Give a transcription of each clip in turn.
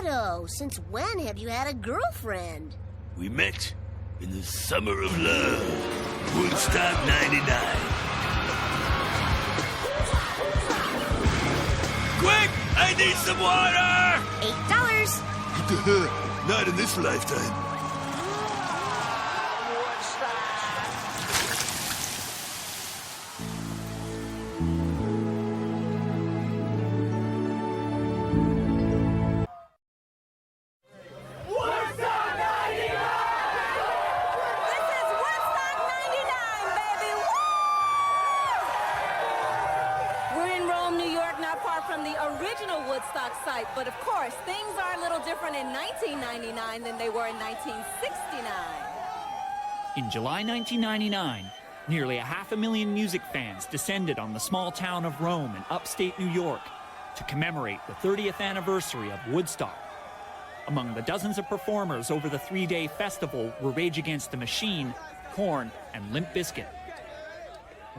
Otto, since when have you had a girlfriend? We met in the summer of love, Woodstock 99. Quick! I need some water! $8. Not in this lifetime. From the original Woodstock site, but of course, things are a little different in 1999 than they were in 1969. In July 1999, nearly 500,000 music fans descended on the small town of Rome in upstate New York to commemorate the 30th anniversary of Woodstock. Among the dozens of performers over the 3-day festival were Rage Against the Machine, Korn, and Limp Bizkit.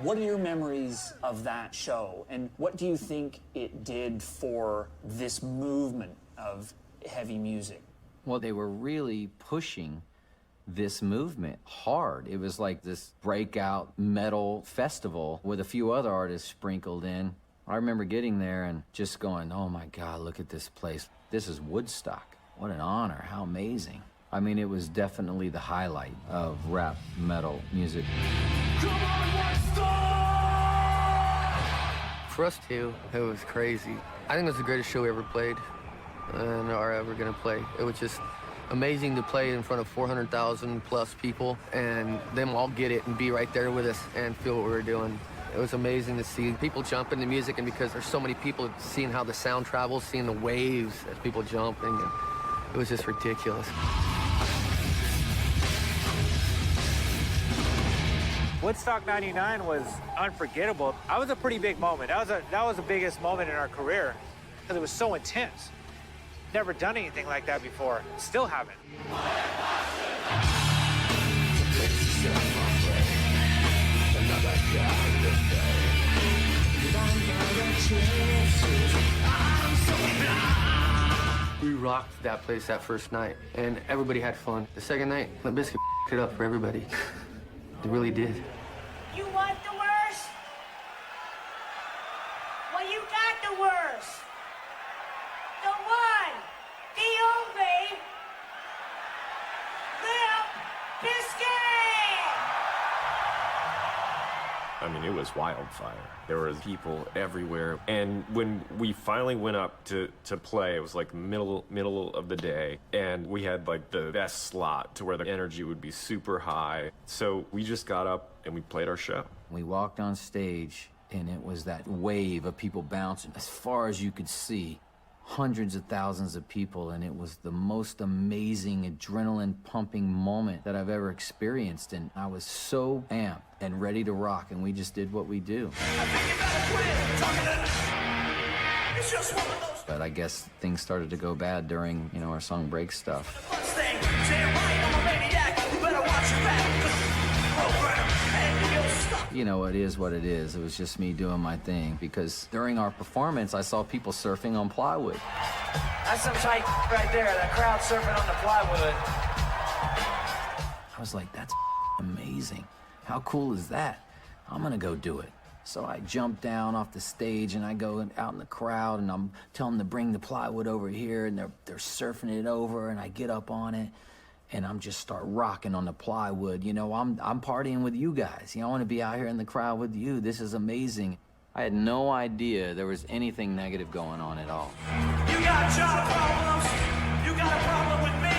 What are your memories of that show, and what do you think it did for this movement of heavy music? Well, they were really pushing this movement hard. It was like this breakout metal festival with a few other artists sprinkled in. I remember getting there and just going, oh my God, look at this place. This is Woodstock. What an honor, how amazing. I mean, it was definitely the highlight of rap metal music. Come on, Woodstock! For us too, it was crazy. I think it was the greatest show we ever played and are ever gonna play. It was just amazing to play in front of 400,000 plus people and them all get it and be right there with us and feel what we were doing. It was amazing to see people jump into music, and because there's so many people, seeing how the sound travels, seeing the waves as people jumping, and it was just ridiculous. Woodstock 99 was unforgettable. That was a pretty big moment. That was the biggest moment in our career because it was so intense. Never done anything like that before. Still haven't. We rocked that place that first night, and everybody had fun. The second night, Limp Bizkit it up for everybody. They really did. You want the worst? Well, you got the worst. The one, the only, Limp Bizkit! I mean, it was wildfire. There were people everywhere. And when we finally went up to play, it was like middle of the day. And we had like the best slot to where the energy would be super high. So we just got up and we played our show. We walked on stage and it was that wave of people bouncing as far as you could see. Hundreds of thousands of people, and it was the most amazing adrenaline-pumping moment that I've ever experienced, and I was so amped and ready to rock, and we just did what we do. But I guess things started to go bad during, our song break stuff. It is what it is. It was just me doing my thing, because during our performance, I saw people surfing on plywood. That's some tight right there, that crowd surfing on the plywood. I was like, that's amazing. How cool is that? I'm gonna go do it. So I jump down off the stage and I go out in the crowd and I'm telling them to bring the plywood over here, and they're surfing it over, and I get up on it. And I'm just start rocking on the plywood. I'm partying with you guys. I want to be out here in the crowd with you. This is amazing. I had no idea there was anything negative going on at all. You got job problems. You got a problem with me.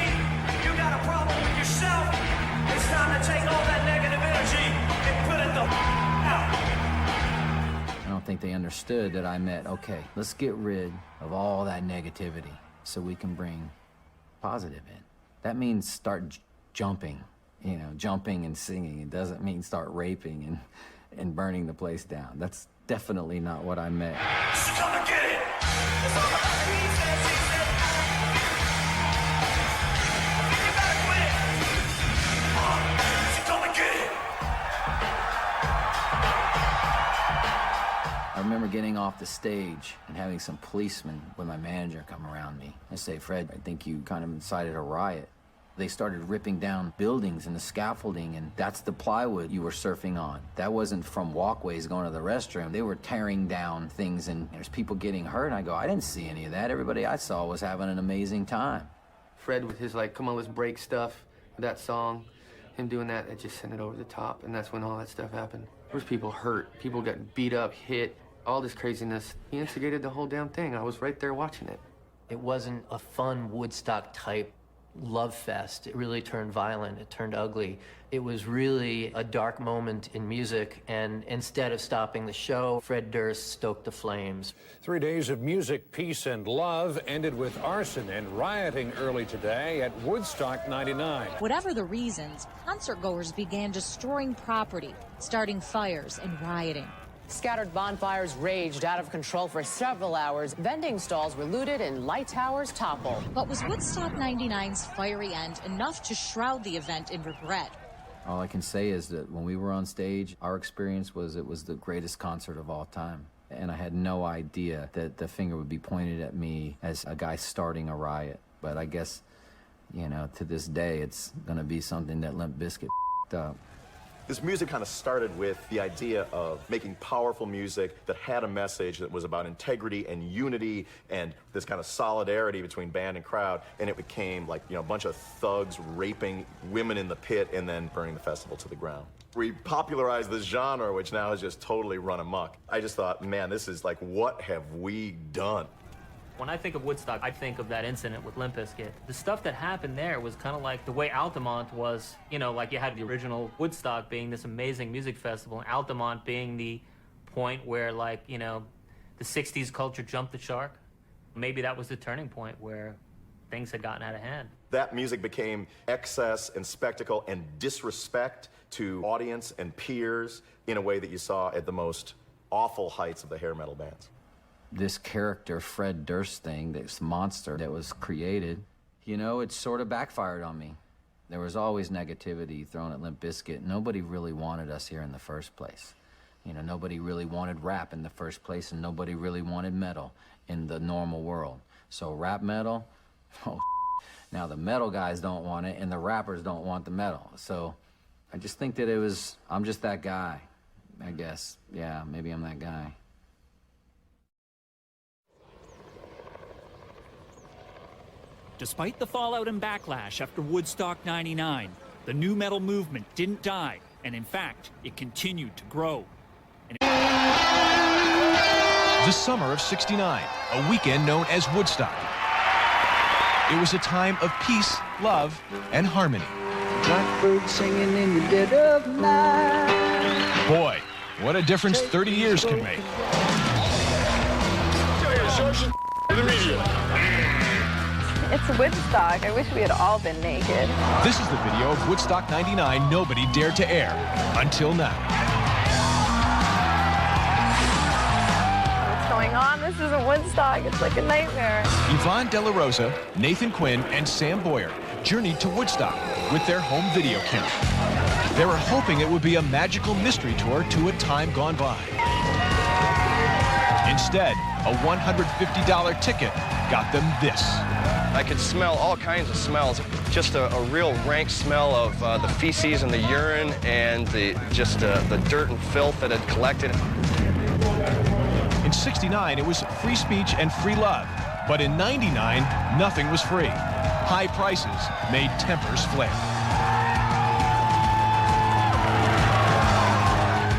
You got a problem with yourself. It's time to take all that negative energy and put it the out. I don't think they understood that I meant, okay, let's get rid of all that negativity so we can bring positive in. That means start jumping, jumping and singing. It doesn't mean start raping and burning the place down. That's definitely not what I meant. So come and get it. It's all about the you gotta quit. So come and get it. I remember getting off the stage and having some policemen with my manager come around me and say, Fred, I think you kind of incited a riot. They started ripping down buildings and the scaffolding, and that's the plywood you were surfing on. That wasn't from walkways going to the restroom. They were tearing down things, and there's people getting hurt. I go, I didn't see any of that. Everybody I saw was having an amazing time. Fred with his, like, come on, let's break stuff, that song, him doing that, it just sent it over the top, and that's when all that stuff happened. There was people hurt, people got beat up, hit, all this craziness. He instigated the whole damn thing. I was right there watching it. It wasn't a fun Woodstock-type love fest. It really turned violent. It turned ugly. It was really a dark moment in music, and instead of stopping the show, Fred Durst stoked the flames. 3 days of music, peace, and love ended with arson and rioting early today at Woodstock 99. Whatever the reasons, concert-goers began destroying property, starting fires and rioting. Scattered bonfires raged out of control for several hours. Vending stalls were looted and light towers toppled. But was Woodstock 99's fiery end enough to shroud the event in regret? All I can say is that when we were on stage, our experience was it was the greatest concert of all time. And I had no idea that the finger would be pointed at me as a guy starting a riot. But I guess, you know, to this day, it's gonna be something that Limp Bizkit up. This music kind of started with the idea of making powerful music that had a message that was about integrity and unity and this kind of solidarity between band and crowd, and it became like, you know, a bunch of thugs raping women in the pit and then burning the festival to the ground. We popularized this genre, which now has just totally run amok. I just thought, man, this is like, what have we done? When I think of Woodstock, I think of that incident with Limp Bizkit. The stuff that happened there was kind of like the way Altamont was, you know, like you had the original Woodstock being this amazing music festival, and Altamont being the point where, like, you know, the 60s culture jumped the shark. Maybe that was the turning point where things had gotten out of hand. That music became excess and spectacle and disrespect to audience and peers in a way that you saw at the most awful heights of the hair metal bands. This character, Fred Durst thing, this monster that was created, you know, it sort of backfired on me. There was always negativity thrown at Limp Bizkit. Nobody really wanted us here in the first place. You know, nobody really wanted rap in the first place, and nobody really wanted metal in the normal world. So rap metal, oh, now the metal guys don't want it, and the rappers don't want the metal. So I just think that I'm just that guy, I guess. Yeah, maybe I'm that guy. Despite the fallout and backlash after Woodstock 99, the nu metal movement didn't die, and in fact, it continued to grow. The summer of '69, a weekend known as Woodstock. It was a time of peace, love, and harmony. Blackbird singing in the dead of night. Boy, what a difference 30 years can make. It's Woodstock. I wish we had all been naked. This is the video of Woodstock 99 nobody dared to air. Until now. What's going on? This isn't Woodstock. It's like a nightmare. Yvonne De La Rosa, Nathan Quinn, and Sam Boyer journeyed to Woodstock with their home video camera. They were hoping it would be a magical mystery tour to a time gone by. Instead, a $150 ticket got them this. I could smell all kinds of smells. Just a real rank smell of the feces and the urine and the dirt and filth that had collected. In '69, it was free speech and free love. But in '99, nothing was free. High prices made tempers flare.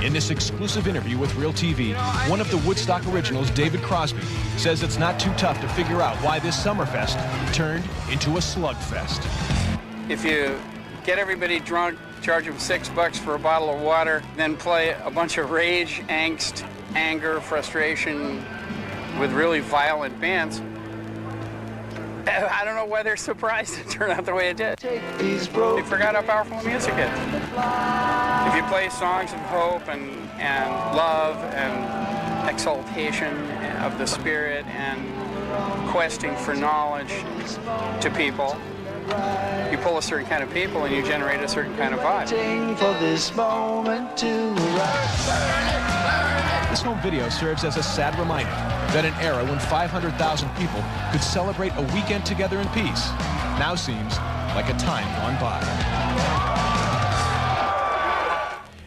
In this exclusive interview with Real TV, one of the Woodstock originals, David Crosby, says it's not too tough to figure out why this Summerfest turned into a slugfest. If you get everybody drunk, charge them $6 for a bottle of water, then play a bunch of rage, angst, anger, frustration with really violent bands, I don't know why they're surprised it turned out the way it did. They forgot how powerful music is. If you play songs of hope and love and exaltation of the spirit and questing for knowledge to people, you pull a certain kind of people and you generate a certain kind of vibe. For this moment to rise. This home video serves as a sad reminder that an era when 500,000 people could celebrate a weekend together in peace now seems like a time gone by.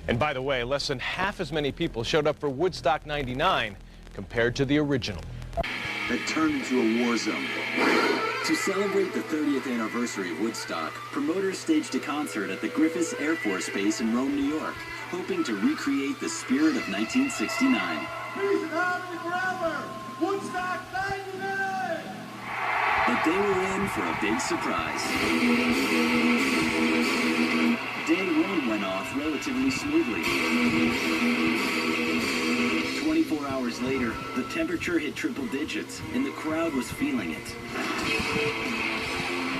And by the way, less than half as many people showed up for Woodstock 99 compared to the original. That turned into a war zone. To celebrate the 30th anniversary of Woodstock, promoters staged a concert at the Griffiths Air Force Base in Rome, New York, hoping to recreate the spirit of 1969. Peace and harmony forever! Woodstock 99! But they were in for a big surprise. Day one went off relatively smoothly. 24 hours later, the temperature hit triple digits, and the crowd was feeling it.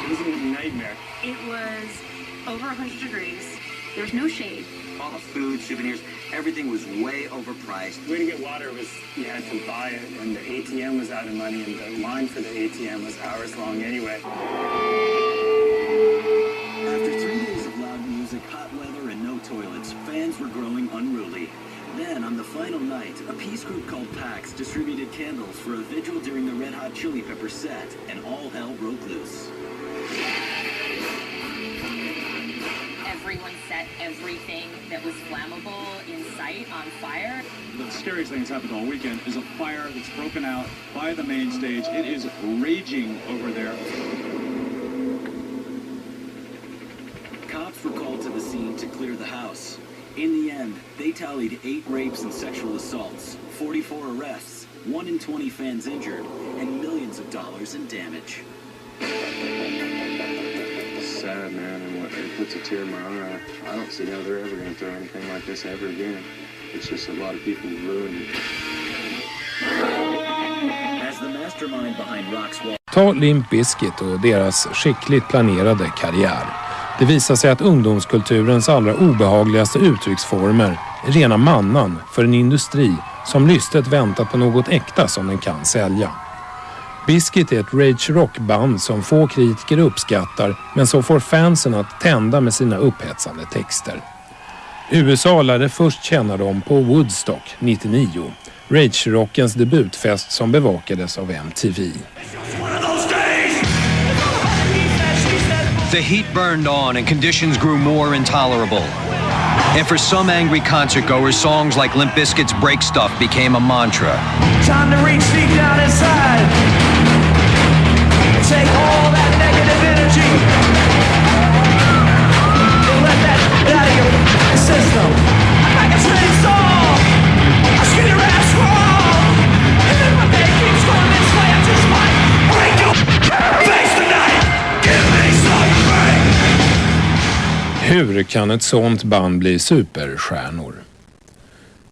It was a nightmare. It was over 100 degrees. There was no shade. All the food, souvenirs, everything was way overpriced. The way to get water was you had to buy it, and the ATM was out of money, and the line for the ATM was hours long anyway. After 3 days of loud music, hot weather, and no toilets, fans were growing unruly. Then, on the final night, a peace group called PAX distributed candles for a vigil during the Red Hot Chili Peppers set, and all hell broke loose. Everyone set everything that was flammable in sight on fire. The scariest thing that's happened all weekend is a fire that's broken out by the main stage. It is raging over there. Cops were called to the scene to clear the house. In the end, they tallied 8 rapes and sexual assaults, 44 arrests, 1 in 20 fans injured, and millions of dollars in damage. It's sad, man, and it puts a tear in my eye. I don't see how they're ever going to throw anything like this ever again. It's just a lot of people ruined it. As the mastermind behind Rock's Wall. Ta Limp Bizkit och deras skickligt planerade karriär. Det visar sig att ungdomskulturens allra obehagligaste uttrycksformer är rena mannan för en industri som lystet väntat på något äkta som den kan sälja. Bizkit är ett rage rock-band som få kritiker uppskattar men som får fansen att tända med sina upphetsande texter. USA lärde först känna dem på Woodstock 99, rage-rockens debutfest som bevakades av MTV. The heat burned on and conditions grew more intolerable. And for some angry concertgoers, songs like Limp Bizkit's Break Stuff became a mantra. Time to reach deep down inside. Take all that negative energy and let that out of your system. Like a train song, I scream your ass wrong. And then when they keep going this way, I just might break your face tonight. Give me some break. Hur kan ett sånt band bli superstjärnor?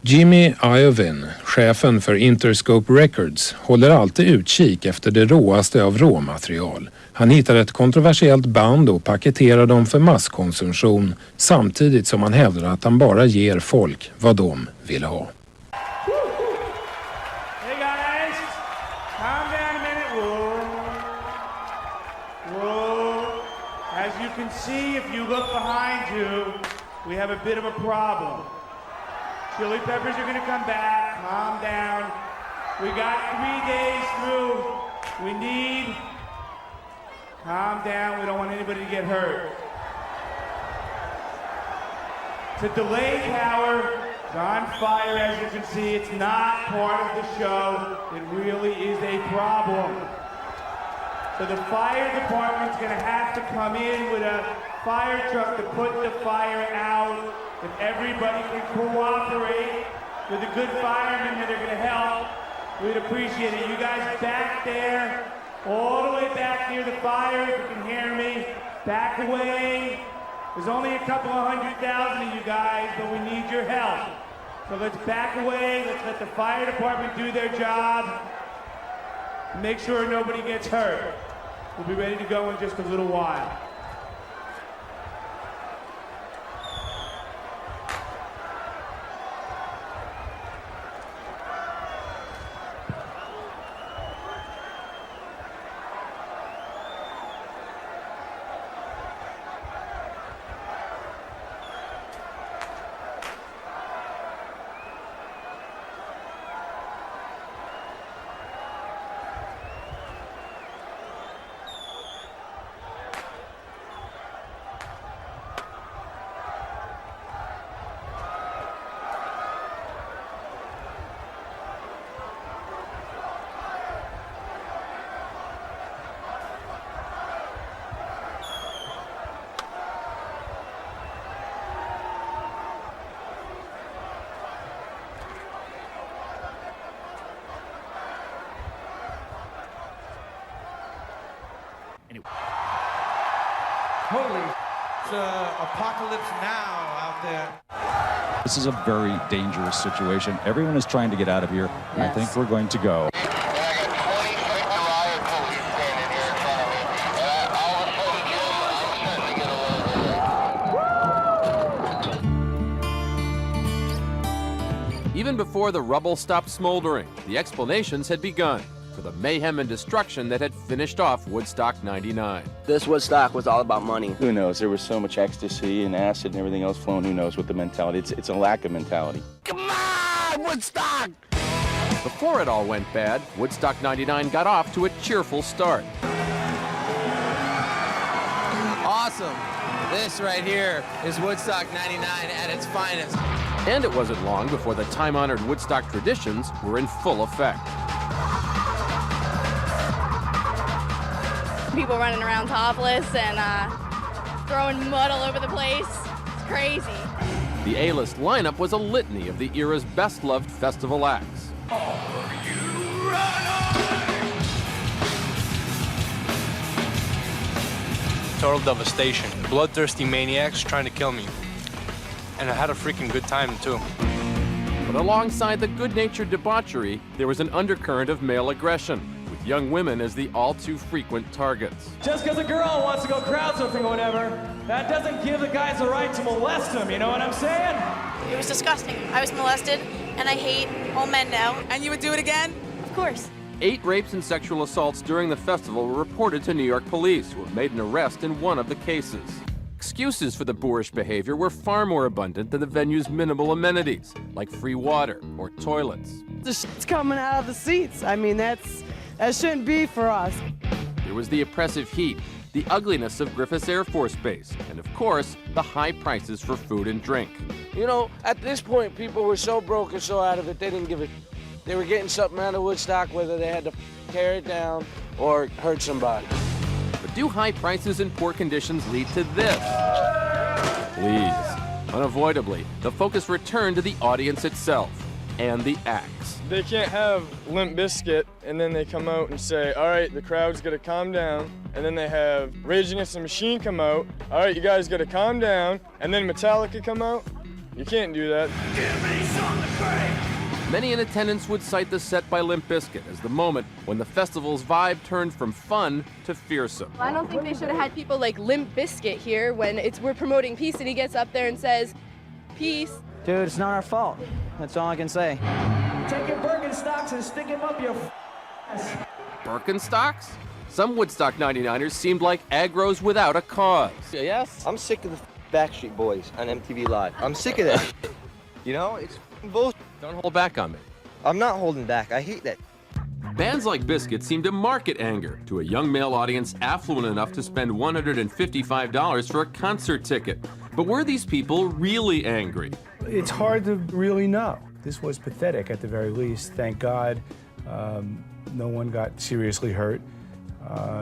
Jimmy Iovine, chefen för Interscope Records, håller alltid utkik efter det råaste av råmaterial. Han hittar ett kontroversiellt band och paketerar dem för masskonsumtion samtidigt som han hävdar att han bara ger folk vad de vill ha. Hey guys, calm down a minute. Whoa. Whoa. As you can see, if you look behind you, we have a bit of a problem. Chili Peppers are gonna come back. Calm down. We got 3 days through. We need... Calm down. We don't want anybody to get hurt. The delay tower is on fire, as you can see. It's not part of the show. It really is a problem. So the fire department's gonna have to come in with a fire truck to put the fire out. If everybody can cooperate with the good firemen that are gonna help, we'd appreciate it. You guys back there, all the way back near the fire, if you can hear me, back away. There's only a couple of 100,000 of you guys, but we need your help. So let's back away, let's let the fire department do their job. Make sure nobody gets hurt. We'll be ready to go in just a little while. and Holy, it's apocalypse now out there. This is a very dangerous situation. Everyone is trying to get out of here, and I think we're going to go. Even before the rubble stopped smoldering, the explanations had begun for the mayhem and destruction that had finished off Woodstock 99. This Woodstock was all about money. Who knows? There was so much ecstasy and acid and everything else flowing. Who knows what the mentality? It's a lack of mentality. Come on, Woodstock! Before it all went bad, Woodstock 99 got off to a cheerful start. Awesome. This right here is Woodstock 99 at its finest. And it wasn't long before the time-honored Woodstock traditions were in full effect. People running around topless and throwing mud all over the place. It's crazy. The A-list lineup was a litany of the era's best-loved festival acts. Total devastation. Bloodthirsty maniacs trying to kill me. And I had a freaking good time, too. But alongside the good-natured debauchery, there was an undercurrent of male aggression, with young women as the all-too-frequent targets. Just because a girl wants to go crowd surfing or whatever, that doesn't give the guys the right to molest them, you know what I'm saying? It was disgusting. I was molested, and I hate all men now. And you would do it again? Of course. 8 rapes and sexual assaults during the festival were reported to New York police, who have made an arrest in one of the cases. Excuses for the boorish behavior were far more abundant than the venue's minimal amenities, like free water or toilets. The shit's coming out of the seats. I mean, that shouldn't be for us. There was the oppressive heat, the ugliness of Griffith's Air Force Base, and of course, the high prices for food and drink. You know, at this point, people were so broke and so out of it, they didn't give it. They were getting something out of Woodstock, whether they had to tear it down or hurt somebody. But do high prices and poor conditions lead to this? Please. Unavoidably, the focus returned to the audience itself and the acts. They can't have Limp Bizkit and then they come out and say, all right, the crowd's gonna calm down. And then they have Rage Against the Machine come out. All right, you guys gotta calm down. And then Metallica come out. You can't do that. Give me something to break. Many in attendance would cite the set by Limp Bizkit as the moment when the festival's vibe turned from fun to fearsome. I don't think they should have had people like Limp Bizkit here when we're promoting peace and he gets up there and says, peace. Dude, it's not our fault. That's all I can say. Take your Birkenstocks and stick them up your ass. Birkenstocks? Some Woodstock 99ers seemed like aggros without a cause. Yes? I'm sick of the Backstreet Boys on MTV Live. I'm sick of that. You know, it's bullshit. Don't hold back on me. I'm not holding back. I hate that. Bands like Bizkit seem to market anger to a young male audience affluent enough to spend $155 for a concert ticket. But were these people really angry? It's hard to really know. This was pathetic at the very least. Thank God no one got seriously hurt.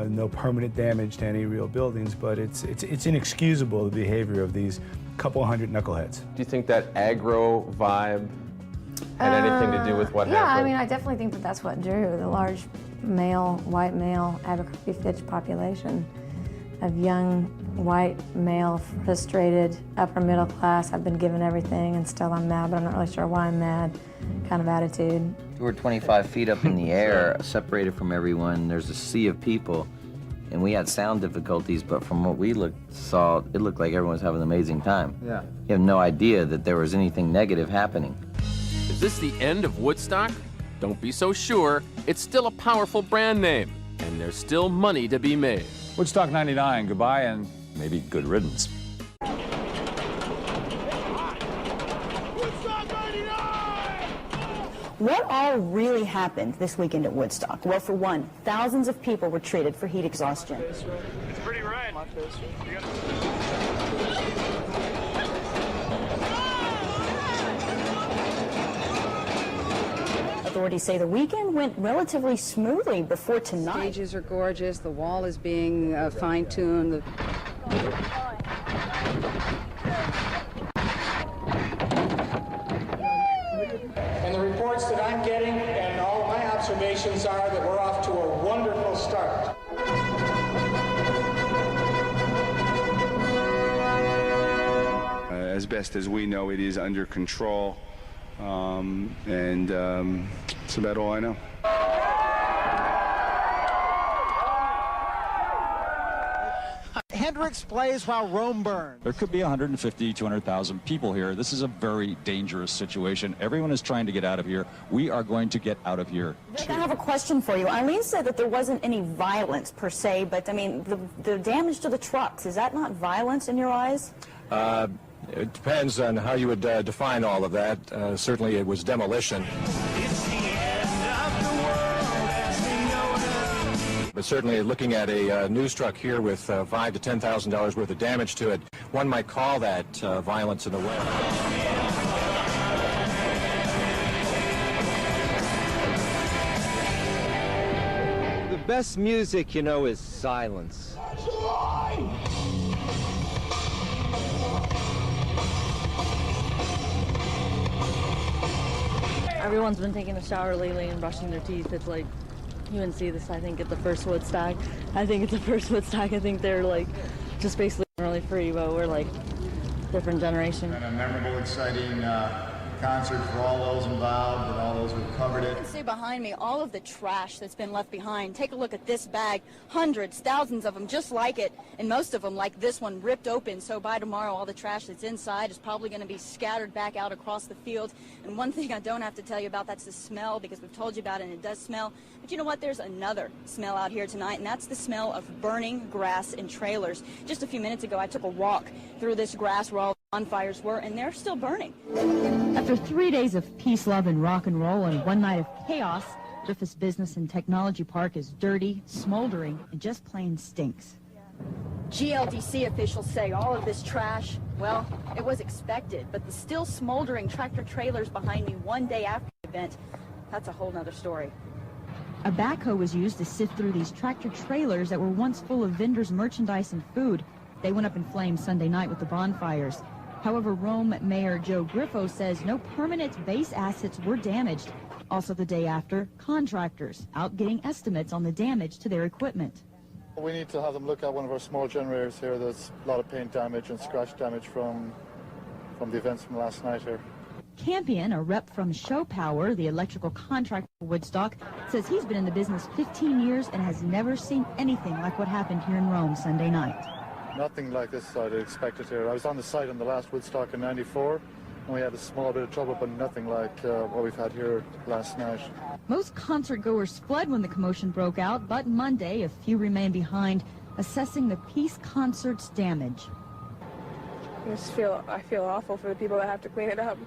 No permanent damage to any real buildings, but it's inexcusable, the behavior of these couple hundred knuckleheads. Do you think that aggro vibe had anything to do with what happened? happened? I mean, I definitely think that's what drew the large male, white male, Abercrombie Fitch population of young, white, male, frustrated, upper middle class. I've been given everything and still I'm mad, but I'm not really sure why I'm mad kind of attitude. We're 25 feet up in the air, separated from everyone. There's a sea of people, and we had sound difficulties, but from what we saw, it looked like everyone was having an amazing time. Yeah. You have no idea that there was anything negative happening. Is this the end of Woodstock? Don't be so sure. It's still a powerful brand name, and there's still money to be made. Woodstock 99, goodbye and maybe good riddance. What all really happened this weekend at Woodstock? Well, for one, thousands of people were treated for heat exhaustion. It's pretty red. Authorities say the weekend went relatively smoothly before tonight. Stages are gorgeous. The wall is being fine-tuned. And the reports that I'm getting and all of my observations are that we're off to a wonderful start. best as we know, it is under control, and that's about all I know. Hendrix plays while Rome burns. There could be 150, 200,000 people here. This is a very dangerous situation. Everyone is trying to get out of here. We are going to get out of here. I have a question for you. Eileen said that there wasn't any violence per se, but I mean, the damage to the trucks, is that not violence in your eyes? It depends on how you would define all of that. Certainly it was demolition. But certainly looking at a news truck here with $5,000 to $10,000 worth of damage to it, one might call that violence in a way. The best music, you know, is silence. Everyone's been taking a shower lately and brushing their teeth. It's like, you wouldn't see this, I think, at the first Woodstock. I think they're like just basically really free, but we're like different generation. And a memorable, exciting concert for all those involved and all those who covered it. You can see behind me all of the trash that's been left behind. Take a look at this bag. Hundreds, thousands of them just like it, and most of them like this one ripped open. So by tomorrow all the trash that's inside is probably going to be scattered back out across the field. And one thing I don't have to tell you about, that's the smell, because we've told you about it and it does smell. But you know what, there's another smell out here tonight, and that's the smell of burning grass in trailers. Just a few minutes ago I took a walk through this grass where all bonfires were, and they're still burning. After 3 days of peace, love, and rock and roll, and one night of chaos, Griffith's Business and Technology Park is dirty, smoldering, and just plain stinks. GLDC officials say all of this trash, well, it was expected, but the still smoldering tractor trailers behind me one day after the event, that's a whole nother story. A backhoe was used to sift through these tractor trailers that were once full of vendors' merchandise and food. They went up in flames Sunday night with the bonfires. However, Rome Mayor Joe Griffo says no permanent base assets were damaged. Also the day after, contractors out getting estimates on the damage to their equipment. We need to have them look at one of our small generators here. There's a lot of paint damage and scratch damage from the events from last night here. Campion, a rep from Show Power, the electrical contractor for Woodstock, says he's been in the business 15 years and has never seen anything like what happened here in Rome Sunday night. Nothing like this I'd expected here. I was on the site on the last Woodstock in '94, and we had a small bit of trouble, but nothing like what we've had here last night. Most concert goers fled when the commotion broke out, but Monday a few remained behind, assessing the peace concert's damage. I feel awful for the people that have to clean it up.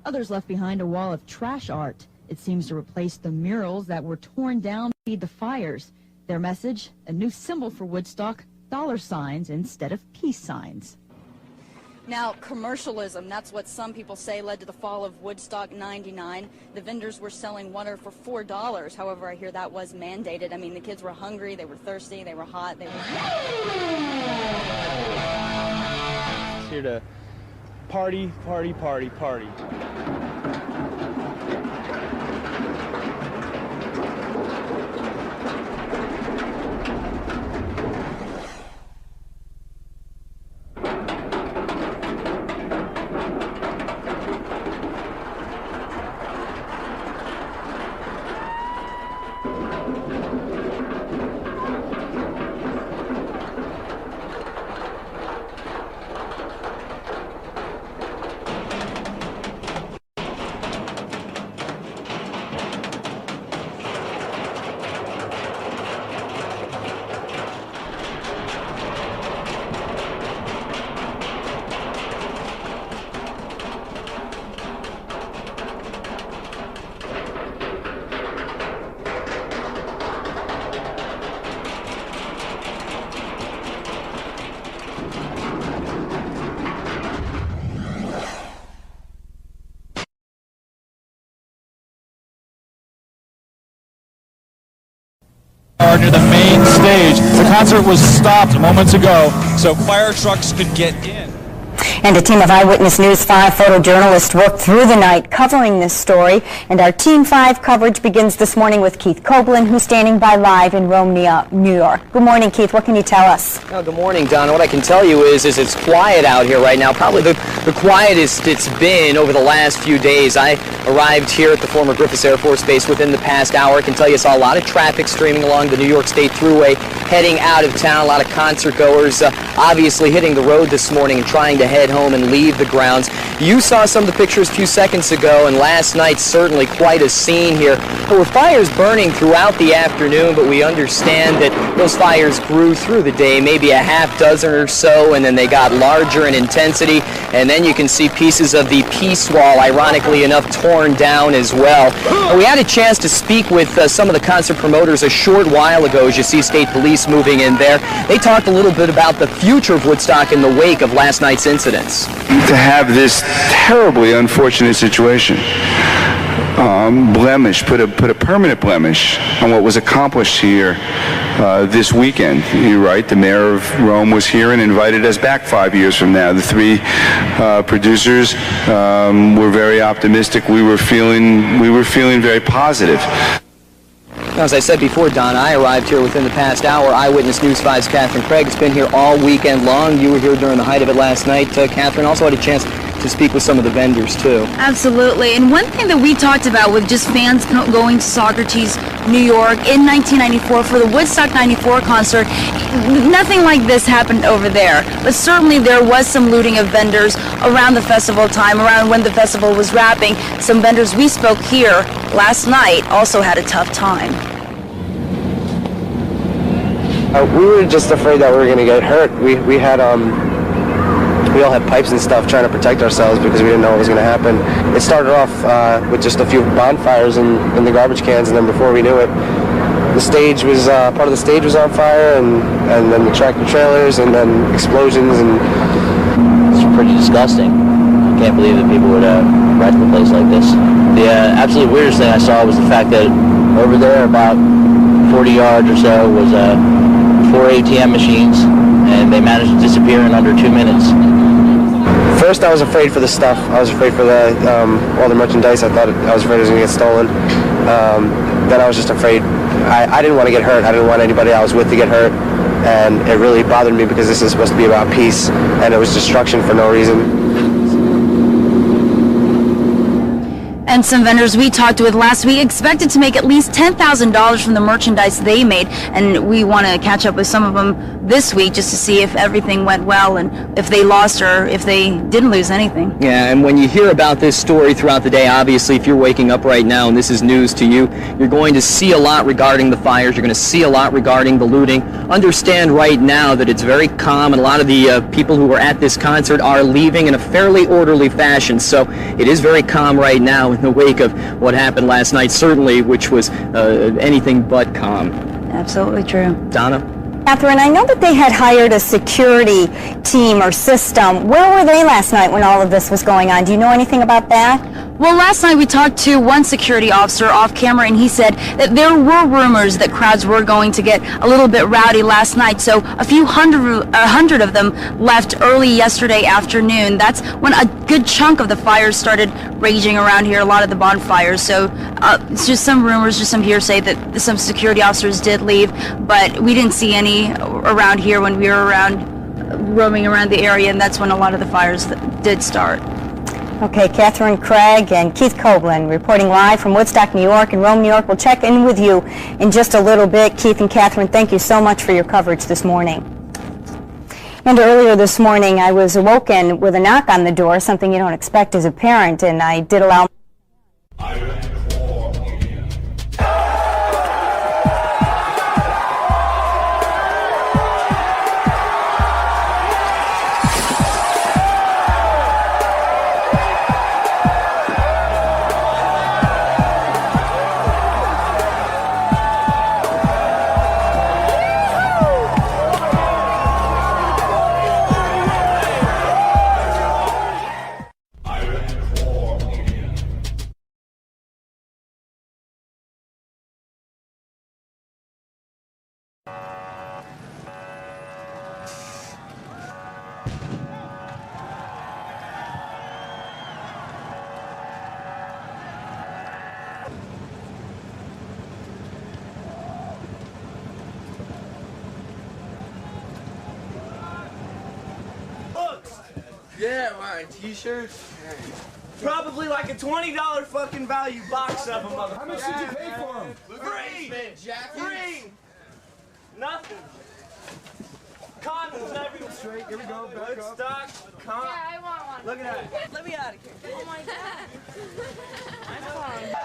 Others left behind a wall of trash art. It seems to replace the murals that were torn down to feed the fires. Their message, a new symbol for Woodstock, dollar signs instead of peace signs. Now, commercialism, that's what some people say led to the fall of Woodstock '99. The vendors were selling water for $4. However, I hear that was mandated. I mean, the kids were hungry, they were thirsty, they were hot, they were... Here to party, party, party, party. Near the main stage. The concert was stopped moments ago, so fire trucks could get in. And a team of Eyewitness News 5 photojournalists worked through the night covering this story. And our Team 5 coverage begins this morning with Keith Copeland, who's standing by live in Rome, New York. Good morning, Keith. What can you tell us? Oh, good morning, Donna. What I can tell you is it's quiet out here right now. Probably the quietest it's been over the last few days. I arrived here at the former Griffiths Air Force Base within the past hour. I can tell you I saw a lot of traffic streaming along the New York State Thruway, heading out of town. A lot of concert goers obviously hitting the road this morning and trying to head home and leave the grounds. You saw some of the pictures a few seconds ago, and last night certainly quite a scene here. There were fires burning throughout the afternoon, but we understand that those fires grew through the day, maybe a half dozen or so, and then they got larger in intensity, and then you can see pieces of the peace wall, ironically enough, torn down as well. And we had a chance to speak with some of the concert promoters a short while ago, as you see state police moving in there. They talked a little bit about the future of Woodstock in the wake of last night's incidents. To have this terribly unfortunate situation put a permanent blemish on what was accomplished here this weekend. You're right, the mayor of Rome was here and invited us back 5 years from now. The three producers were very optimistic. We were feeling very positive. As I said before, Don, I arrived here within the past hour. Eyewitness News 5's Catherine Craig has been here all weekend long. You were here during the height of it last night. Catherine also had a chance to speak with some of the vendors, too. Absolutely. And one thing that we talked about with just fans going to Socrates, New York in 1994 for the Woodstock 94 concert, nothing like this happened over there. But certainly there was some looting of vendors around the festival time, around when the festival was wrapping. Some vendors we spoke here last night also had a tough time. We were just afraid that we were going to get hurt. We all had pipes and stuff trying to protect ourselves because we didn't know what was going to happen. It started off with just a few bonfires in the garbage cans, and then before we knew it, the stage was part of the stage was on fire, and then the tractor trailers, and then explosions, and it's pretty disgusting. I can't believe that people would wreck the place like this. The absolute weirdest thing I saw was the fact that over there, about 40 yards or so, was 4 ATM machines, and they managed to disappear in under 2 minutes. First, I was afraid for the stuff. I was afraid for all the merchandise. I was afraid it was going to get stolen. Then I was just afraid. I didn't want to get hurt. I didn't want anybody I was with to get hurt. And it really bothered me because this is supposed to be about peace, and it was destruction for no reason. And some vendors we talked with last week expected to make at least $10,000 from the merchandise they made, and we want to catch up with some of them this week just to see if everything went well and if they lost or if they didn't lose anything. Yeah, and when you hear about this story throughout the day, obviously if you're waking up right now and this is news to you, you're going to see a lot regarding the fires, you're going to see a lot regarding the looting. Understand right now that it's very calm, and a lot of the people who were at this concert are leaving in a fairly orderly fashion, so it is very calm right now in the wake of what happened last night, certainly, which was anything but calm. Absolutely true. Donna? Catherine, I know that they had hired a security team or system. Where were they last night when all of this was going on? Do you know anything about that? Well, last night we talked to one security officer off camera, and he said that there were rumors that crowds were going to get a little bit rowdy last night, so a hundred of them left early yesterday afternoon. That's when a good chunk of the fires started raging around here, a lot of the bonfires, so it's just some rumors, just some hearsay that some security officers did leave, but we didn't see any around here when we were roaming around the area, and that's when a lot of the fires did start. Okay, Catherine Craig and Keith Copeland reporting live from Woodstock, New York, and Rome, New York. We'll check in with you in just a little bit. Keith and Catherine, thank you so much for your coverage this morning. And earlier this morning, I was awoken with a knock on the door, something you don't expect as a parent, and I did allow Yeah, right. T-shirts. Probably like a $20 fucking value box of them, motherfucker. How much did you pay for them? Free! Free! Nothing. Condoms everywhere. Straight, here we go, back Woodstock, up. Yeah, I want one. Look at that. Let me out of here. Oh my god. I'm fine.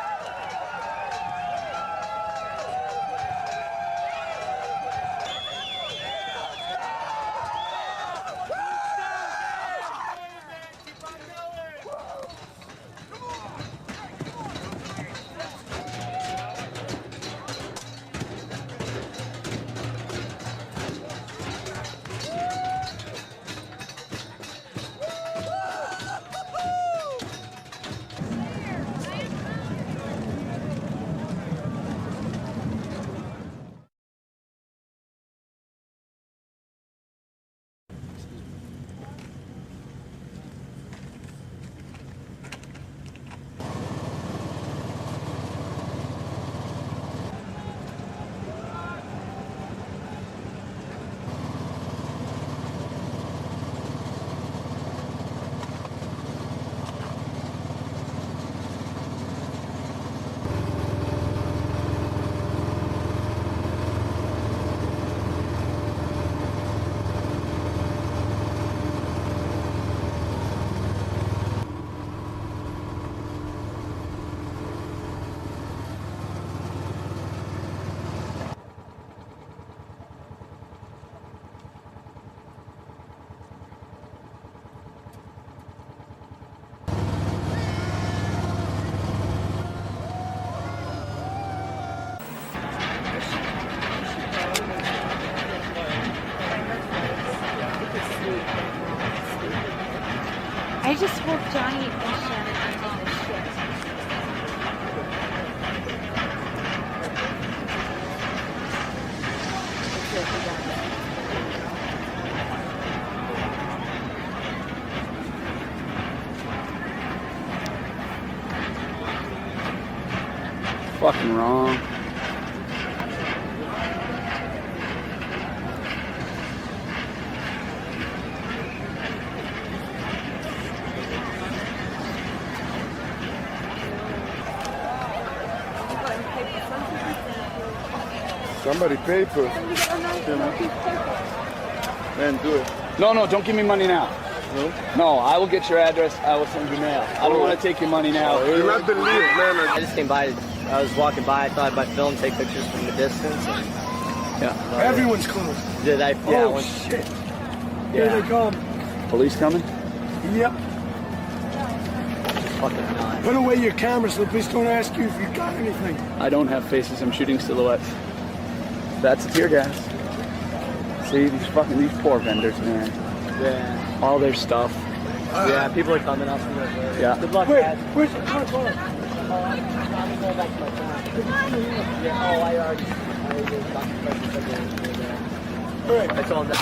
I just woke Johnny and Shannon up on the shit. Fucking wrong. Somebody paid for it. Man, do it. No, don't give me money now. No, I will get your address. I will send you mail. I don't want to take your money now. You're not believe, man. I just came by. I was walking by. I thought I'd buy film, take pictures from the distance. And, yeah. Everyone's closed. Did I? Yeah. Oh, shit. Here they come. Police coming? Yep. Fucking nuts. Put away your cameras so the police don't ask you if you got anything. I don't have faces. I'm shooting silhouettes. That's a tear gas. See, these poor vendors, man. Yeah. All their stuff. Yeah, people are coming up from there. Yeah. Good luck, Wait, guys. where's the car? I'm going back to my car. Yeah, oh, I already got the question. All right. I told him that.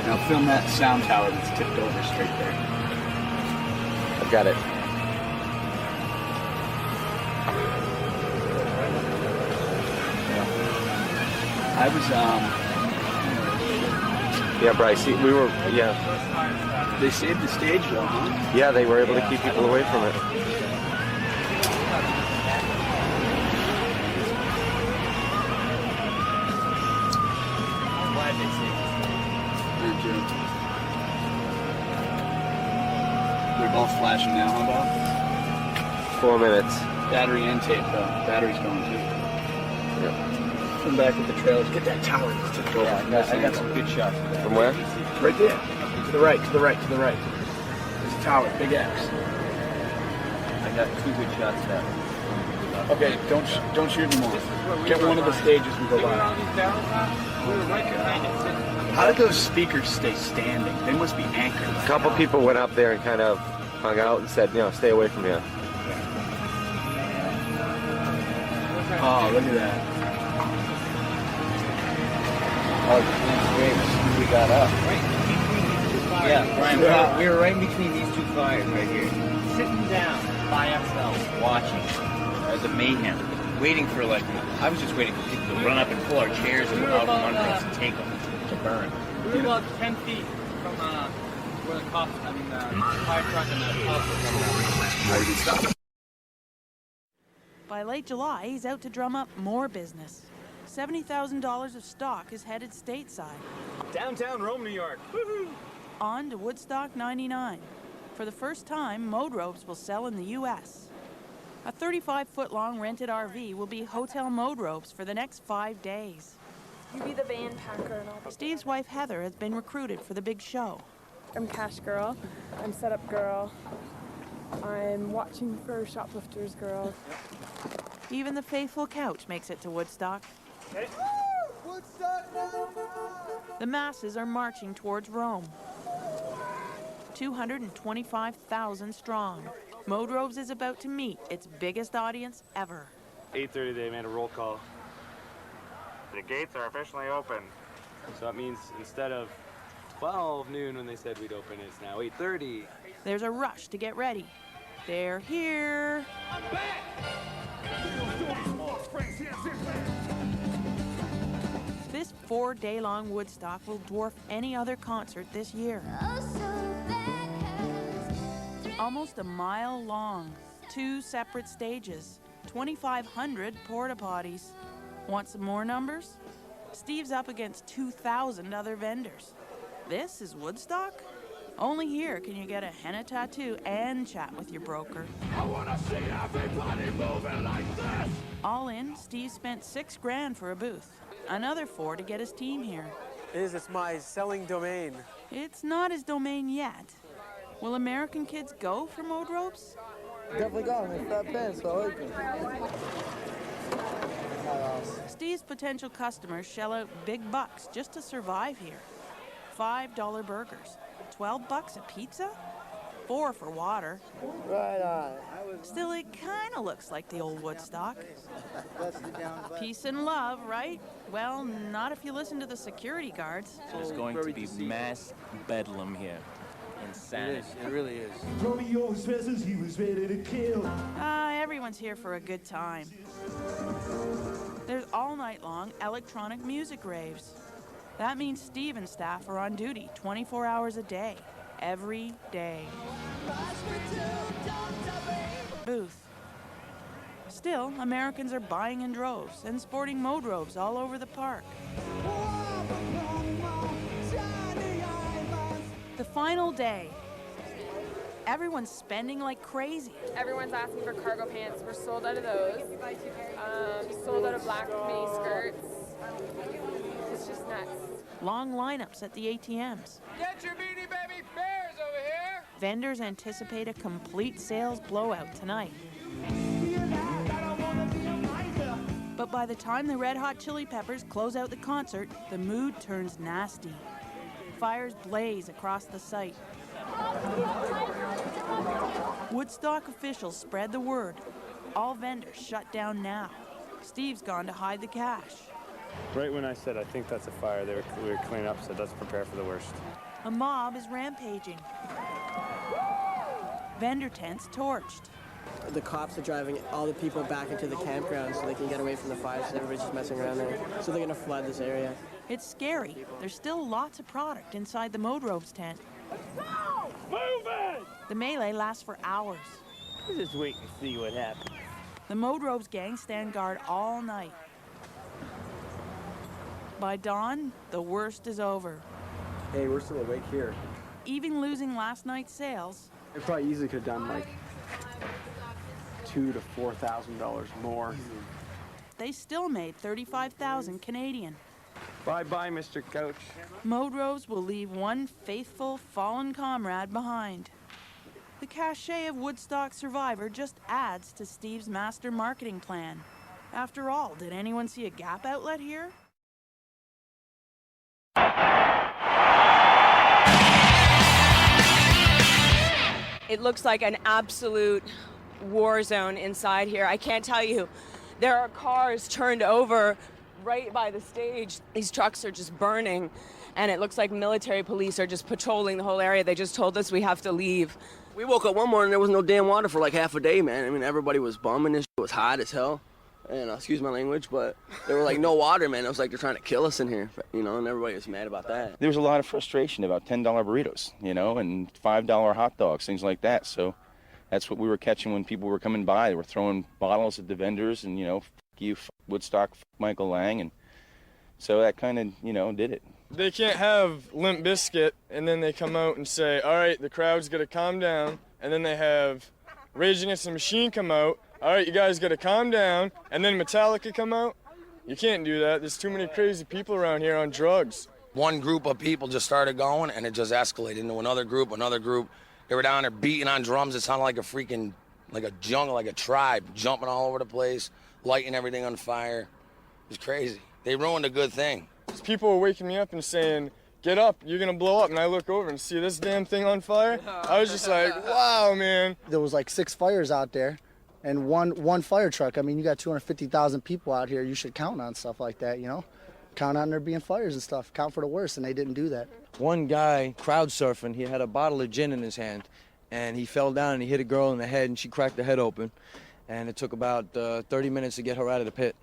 Now film that sound tower that's tipped over straight there. I've got it. I was, Yeah, Bryce, we were, yeah. They saved the stage though, huh? Yeah, they were able to keep people away from it. They're both flashing now, how about? 4 minutes. Battery and tape though. Battery's going too. Yep. Come back with the trailers. Get that tower to go. Yeah, I got some good shots. From where? Right there. To the right, to the right, to the right. There's a tower, big X. I got 2 good shots there. Okay, don't shoot anymore. Get one of the stages we go by. We were right behind it. How did those speakers stay standing? They must be anchored. A couple people went up there and kind of hung out and said, stay away from here. Oh, look at that. Oh, we got up. Yeah, Brian, we were right in between these two fires right here. Sitting down by ourselves, watching the mayhem. Waiting for, I was just waiting for people to run up and pull our chairs out from under us and take them to burn. We were about 10 feet from where the cops, the fire truck and the cops were coming. By late July, he's out to drum up more business. $70,000 of stock is headed stateside. Downtown Rome, New York. Woohoo! On to Woodstock 99. For the first time, Mode Robes will sell in the U.S. A 35-foot-long rented RV will be Hotel Mode Robes for the next 5 days. You be the van packer and all. Steve's wife, Heather, has been recruited for the big show. I'm cash girl. I'm setup girl. I'm watching for shoplifters girl. Even the faithful couch makes it to Woodstock. Okay. The masses are marching towards Rome. 225,000 strong. Mode Robes is about to meet its biggest audience ever. 8:30 they made a roll call. The gates are officially open. So that means instead of 12 noon when they said we'd open, it's now 8:30. There's a rush to get ready. They're here. This 4-day-long Woodstock will dwarf any other concert this year. Almost a mile long, 2 separate stages, 2,500 porta potties. Want some more numbers? Steve's up against 2,000 other vendors. This is Woodstock? Only here can you get a henna tattoo and chat with your broker. I wanna see everybody moving like this. All in, Steve spent $6 grand for a booth. Another 4 to get his team here. It's my selling domain. It's not his domain yet. Will American kids go for Mode Robes? Definitely got them. Fat pants, so I like them. Steve's potential customers shell out big bucks just to survive here. $5 burgers, $12 a pizza, 4 for water. Right on. Still, it kind of looks like the old Woodstock. Peace and love, right? Well, not if you listen to the security guards. There's going to be mass bedlam here. Insanity. It really is. Romeo says he was ready to kill. Everyone's here for a good time. There's all night long electronic music raves. That means Steve and staff are on duty 24 hours a day, every day. Booth. Still, Americans are buying in droves and sporting Mode Robes all over the park. The final day. Everyone's spending like crazy. Everyone's asking for cargo pants. We're sold out of those. Sold out of black mini skirts. It's just nuts. Long lineups at the ATMs. Get your Beanie Baby bears over here! Vendors anticipate a complete sales blowout tonight. But by the time the Red Hot Chili Peppers close out the concert, the mood turns nasty. Fires blaze across the site. Woodstock officials spread the word. All vendors shut down now. Steve's gone to hide the cash. Right when I said I think that's a fire, we were cleaning up, so let's prepare for the worst. A mob is rampaging. Vendor tents torched. The cops are driving all the people back into the campground so they can get away from the fires, so everybody's just messing around there. So they're going to flood this area. It's scary. There's still lots of product inside the Mode Robes tent. Move it! The melee lasts for hours. Let's just wait and see what happens. The Mode Robes gang stand guard all night. By dawn, the worst is over. Hey, we're still awake here. Even losing last night's sales, They probably easily could have done like $2,000 to $4,000 more. they still made $35,000 Canadian. Bye-bye, Mr. Couch. Mode Robes will leave one faithful, fallen comrade behind. The cachet of Woodstock Survivor just adds to Steve's master marketing plan. After all, did anyone see a Gap outlet here? It looks like an absolute war zone inside here. I can't tell you. There are cars turned over right by the stage. These trucks are just burning, and it looks like military police are just patrolling the whole area. They just told us we have to leave. We woke up one morning, there was no damn water for like half a day, man. I mean, everybody was bumming. This shit was hot as hell. And excuse my language, but there were like no water, man. It was like they're trying to kill us in here, you know, and everybody was mad about that. There was a lot of frustration about $10 burritos, you know, and $5 hot dogs, things like that. So that's what we were catching when people were coming by. They were throwing bottles at the vendors and, you know, f you, f Woodstock, f Michael Lang. And so that kind of, you know, did it. They can't have Limp Bizkit and then they come out and say, all right, the crowd's got to calm down. And then they have Rage Against the Machine come out. All right, you guys got to calm down. And then Metallica come out. You can't do that. There's too many crazy people around here on drugs. One group of people just started going, and it just escalated into another group. They were down there beating on drums. It sounded like a freaking, like a jungle, like a tribe, jumping all over the place, lighting everything on fire. It was crazy. They ruined a good thing. People were waking me up and saying, get up, you're gonna blow up. And I look over and see this damn thing on fire. I was just like, wow, man. There was like 6 fires out there and one fire truck. I mean, you got 250,000 people out here. You should count on stuff like that, you know? Count on there being fires and stuff. Count for the worst, and they didn't do that. One guy crowd surfing, he had a bottle of gin in his hand, and he fell down and he hit a girl in the head, and she cracked her head open. And it took about 30 minutes to get her out of the pit.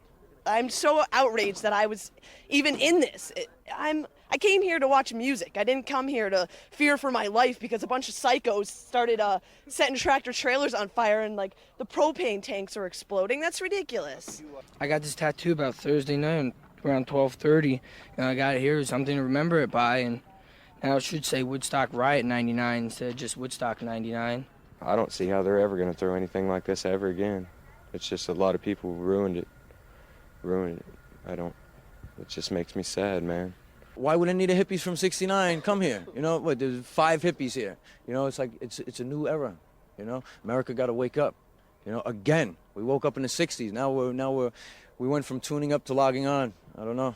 I'm so outraged that I was even in this. I came here to watch music. I didn't come here to fear for my life because a bunch of psychos started setting tractor trailers on fire and like the propane tanks are exploding. That's ridiculous. I got this tattoo about Thursday night around 12:30, and I got it here as something to remember it by, and now it should say Woodstock Riot 99 instead of just Woodstock 99. I don't see how they're ever going to throw anything like this ever again. It's just a lot of people ruined it. It just makes me sad, man. Why would any of the hippies from '69 come here? You know, what? There's 5 hippies here. You know, it's like it's a new era. You know, America got to wake up. You know, again, we woke up in the '60s. Now we went from tuning up to logging on. I don't know.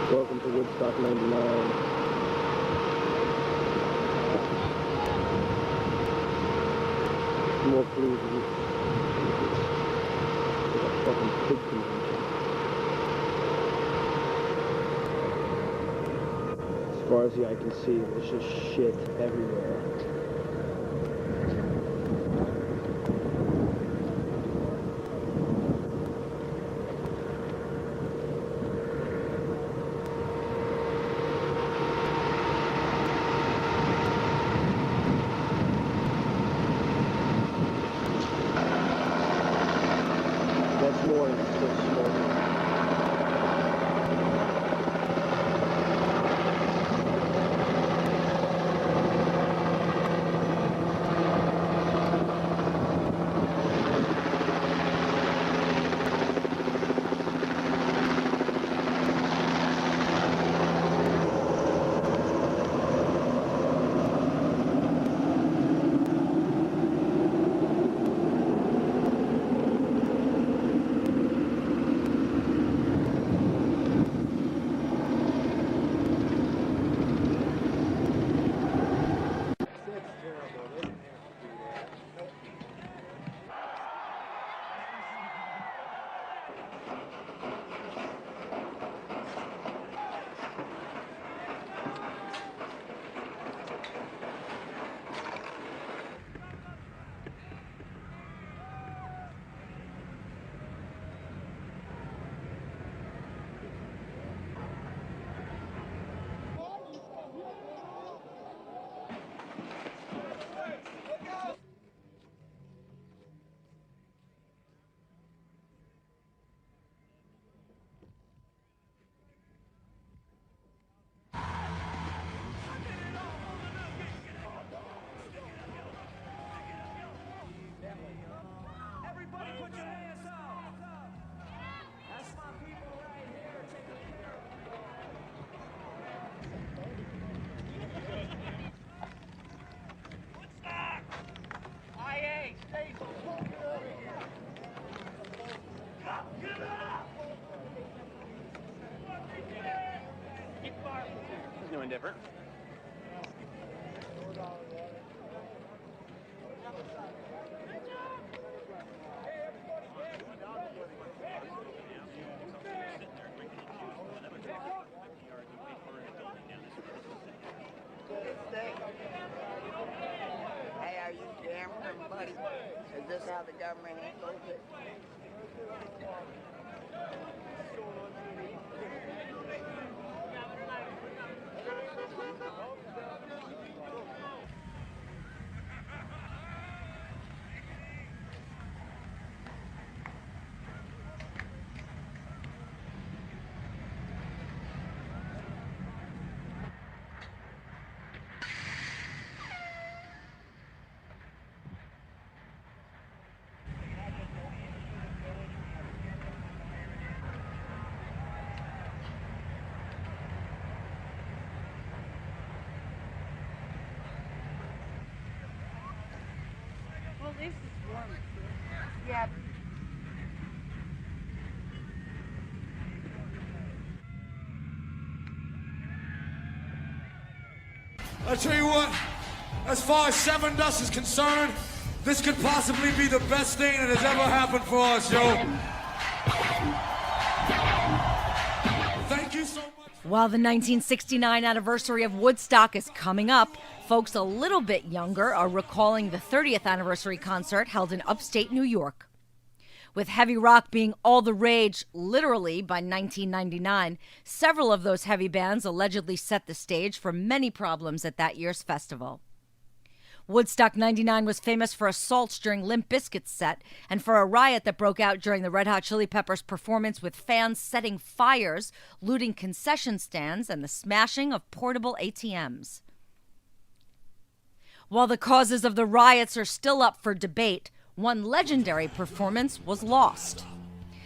Welcome to Woodstock 99. More please. It's a fucking pig convention. As far as the eye can see, there's just shit everywhere. More and it's still smoking. Hey, are you gambling, buddy? Is this how the government handles it? Well, at least it's warm. Yeah. I tell you what, as far as Seven Dust is concerned, this could possibly be the best thing that has ever happened for us, yo. Thank you so much. While the 1969 anniversary of Woodstock is coming up, folks a little bit younger are recalling the 30th anniversary concert held in upstate New York. With heavy rock being all the rage, literally, by 1999, several of those heavy bands allegedly set the stage for many problems at that year's festival. Woodstock 99 was famous for assaults during Limp Bizkit's set and for a riot that broke out during the Red Hot Chili Peppers' performance with fans setting fires, looting concession stands, and the smashing of portable ATMs. While the causes of the riots are still up for debate, one legendary performance was lost.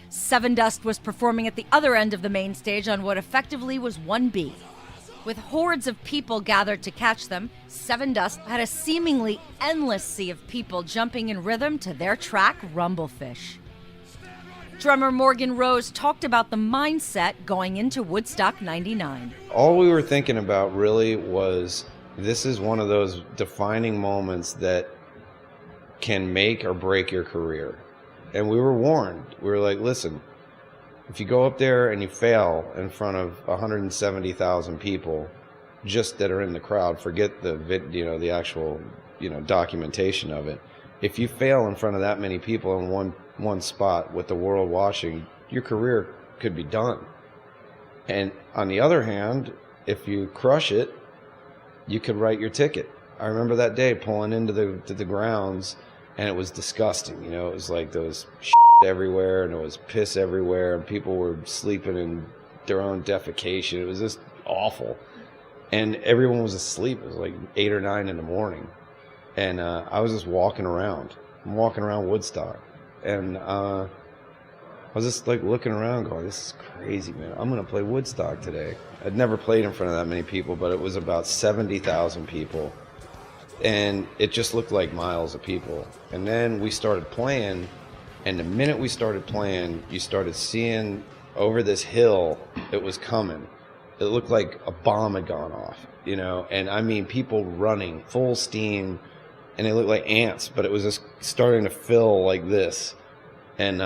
Seven Dust was performing at the other end of the main stage on what effectively was 1B. With hordes of people gathered to catch them, Seven Dust had a seemingly endless sea of people jumping in rhythm to their track, Rumblefish. Drummer Morgan Rose talked about the mindset going into Woodstock 99. All we were thinking about really was, this is one of those defining moments that can make or break your career. And we were warned. We were like, listen, if you go up there and you fail in front of 170,000 people just that are in the crowd, forget the the actual, documentation of it. If you fail in front of that many people in one spot with the world watching, your career could be done. And on the other hand, if you crush it, you could write your ticket. I remember that day pulling into the grounds, and it was disgusting. It was like there was shit everywhere, and there was piss everywhere, and people were sleeping in their own defecation. It was just awful. And everyone was asleep. It was like 8 or 9 in the morning. And I was just walking around. I'm walking around Woodstock. And I was just like looking around going, this is crazy, man. I'm going to play Woodstock today. I'd never played in front of that many people, but it was about 70,000 people. And it just looked like miles of people. And then we started playing, and the minute we started playing, you started seeing over this hill it was coming. It looked like a bomb had gone off, and I mean people running full steam, and they looked like ants, but it was just starting to fill like this. And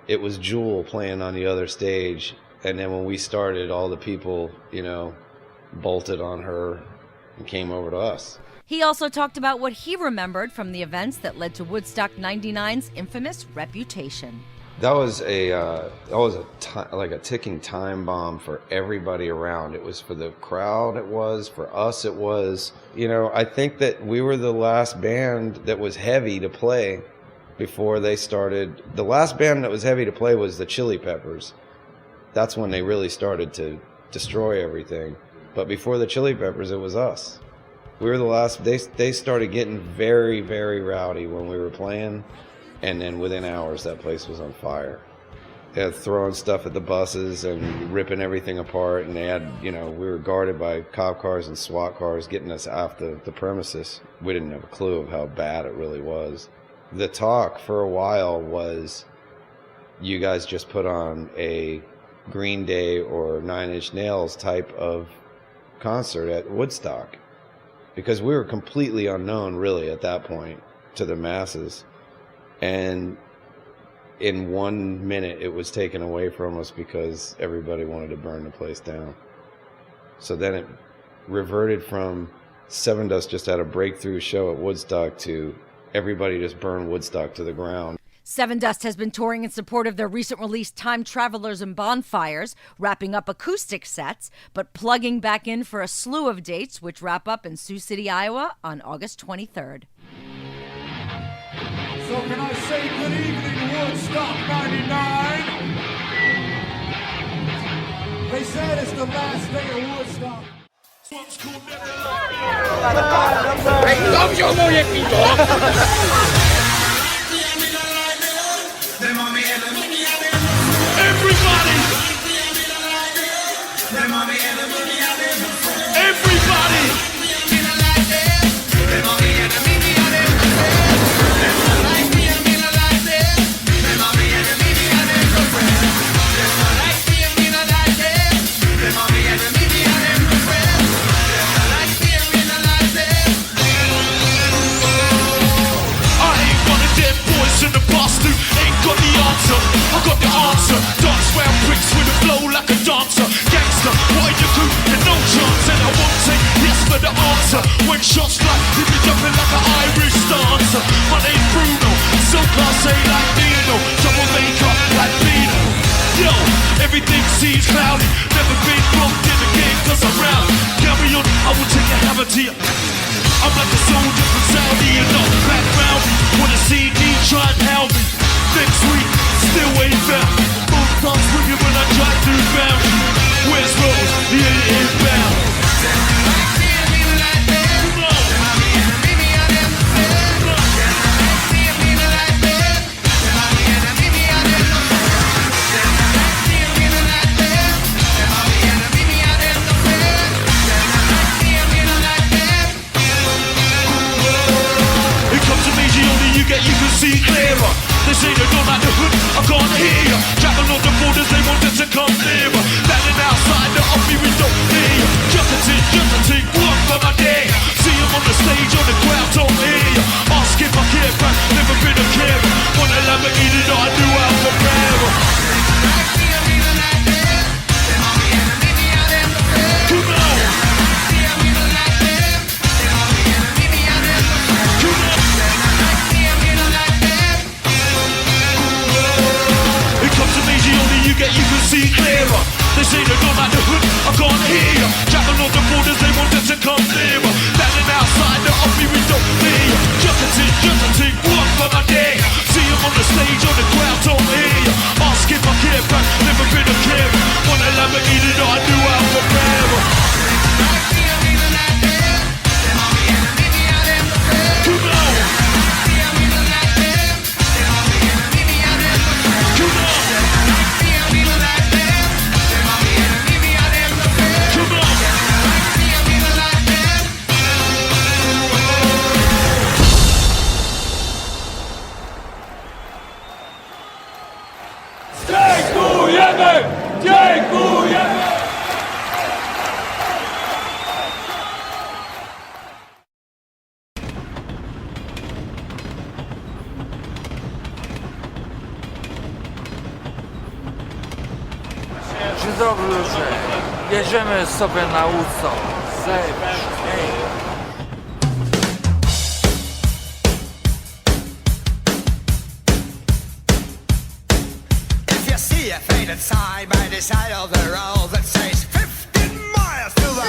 it was Jewel playing on the other stage, and then when we started, all the people, bolted on her and came over to us. He also talked about what he remembered from the events that led to Woodstock 99's infamous reputation. That was a ticking time bomb for everybody around. It was for the crowd. It was for us. It was, I think that we were the last band that was heavy to play before they started. The last band that was heavy to play was the Chili Peppers. That's when they really started to destroy everything. But before the Chili Peppers, it was us. We were the last. They started getting very, very rowdy when we were playing, and then within hours that place was on fire. They had throwing stuff at the buses and ripping everything apart, and they had, we were guarded by cop cars and SWAT cars getting us off the premises. We didn't have a clue of how bad it really was. The talk for a while was, you guys just put on a Green Day or Nine Inch Nails type of concert at Woodstock, because we were completely unknown really at that point to the masses. And in 1 minute it was taken away from us because everybody wanted to burn the place down. So then it reverted from Seven Dust just had a breakthrough show at Woodstock to everybody just burned Woodstock to the ground. Seven Dust has been touring in support of their recent release Time Travelers and Bonfires, wrapping up acoustic sets, but plugging back in for a slew of dates, which wrap up in Sioux City, Iowa on August 23rd. So can I say good evening, Woodstock 99? They said it's the last day of Woodstock. I got the answer. Dance round bricks with a flow like a dancer. Gangster, what are you do? There's no chance, and I won't say yes for the answer. When shots like you be jumping like an Irish dancer. My name's Bruno, so class A like Nino. Double makeup like Pino. Yo, everything seems cloudy. Never been bumped in the game cause I'm rowdy. Carry on, I will take a hammer to you. I'm like a soldier from Saudi, you know, back round me. Wanna see me try and help me. Next week, still ain't found. Both thumbs with you when I drive through boundary. Where's Rose? He ain't inbound. It comes to me, only you can see clearer. They say they don't like the hood, I can't hear ya. Travel on the borders, they want us to come nearer. Landing outside the office, we don't hear ya. Just a tick, walk for my day. See him on the stage, on the crowd, don't hear ya. Ask if I care back, never been a carer. Want a Lamborghini, no, I knew I was a bearer. Come on. You can see clearer. They say they don't like the hood, I can't hear ya. Travel on the borders, they want us to come nearer. Landing outside the office, we don't hear ya. Just a tick, walk for my day. See him on the stage, on the crowd, don't hear ya. Ask if I care back, never been a carer. Want a Lamborghini, no, I knew I was a bearer. Come on. Dzień dobry ludzie, jedziemy sobie na Woodstock. If you see a faded sign by the side of the road that says 15 miles to the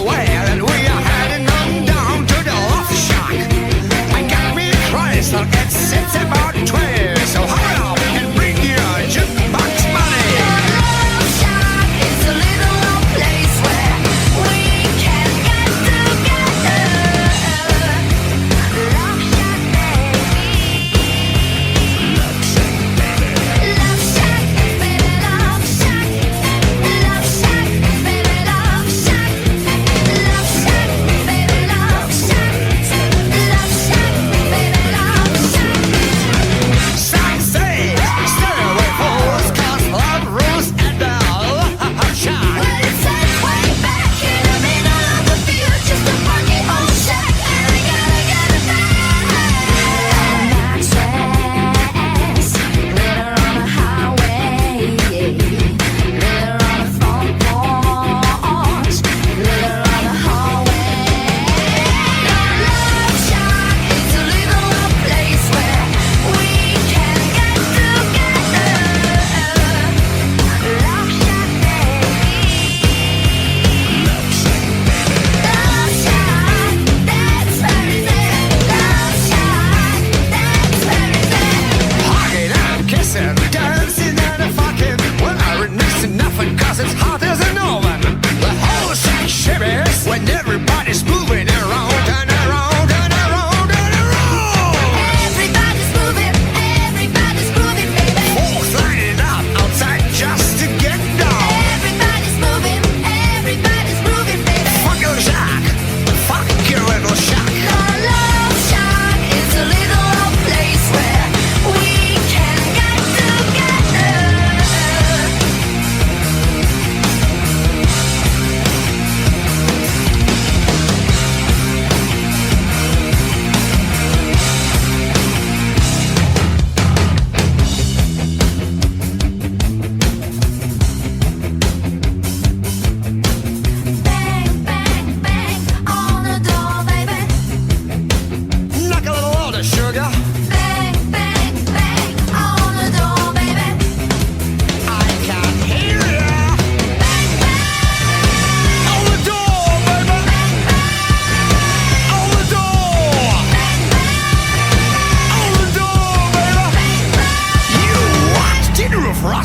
away, and we are heading on down to the love shack. I got me a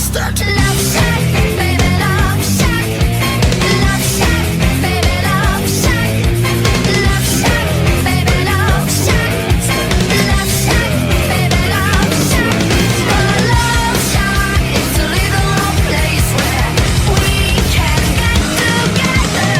Woodstock. Love shack, baby, love shack. Love shack, baby, love shack. Love shack, baby, love shack. Love shack, baby, love shack. A love shack is a little place where we can get together.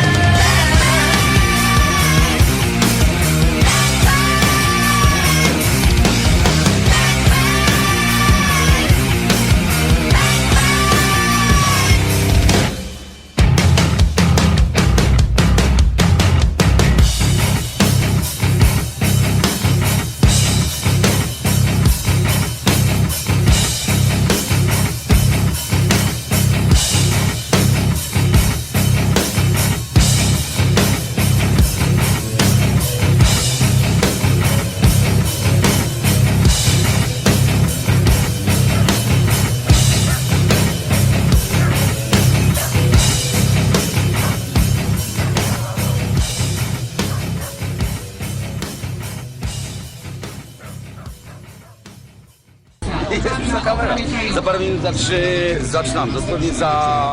Za kamera. Za parę minut, za 3 zaczynam. Dosłownie za...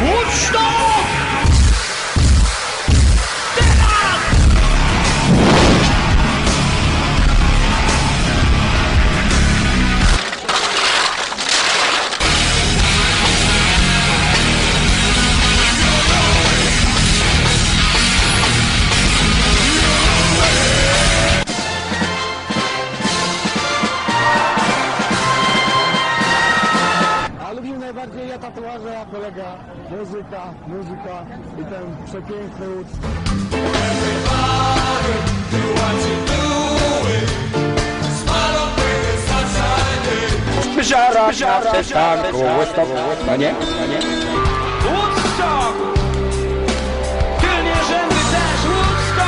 Woodstock! A lubię najbardziej ja tatuaże, kolega, muzyka i ten przepiękny Woodstock. Wyżara na przystanku Woodstock. No nie? No nie? Woodstock! Tylnie rzędy też Woodstock!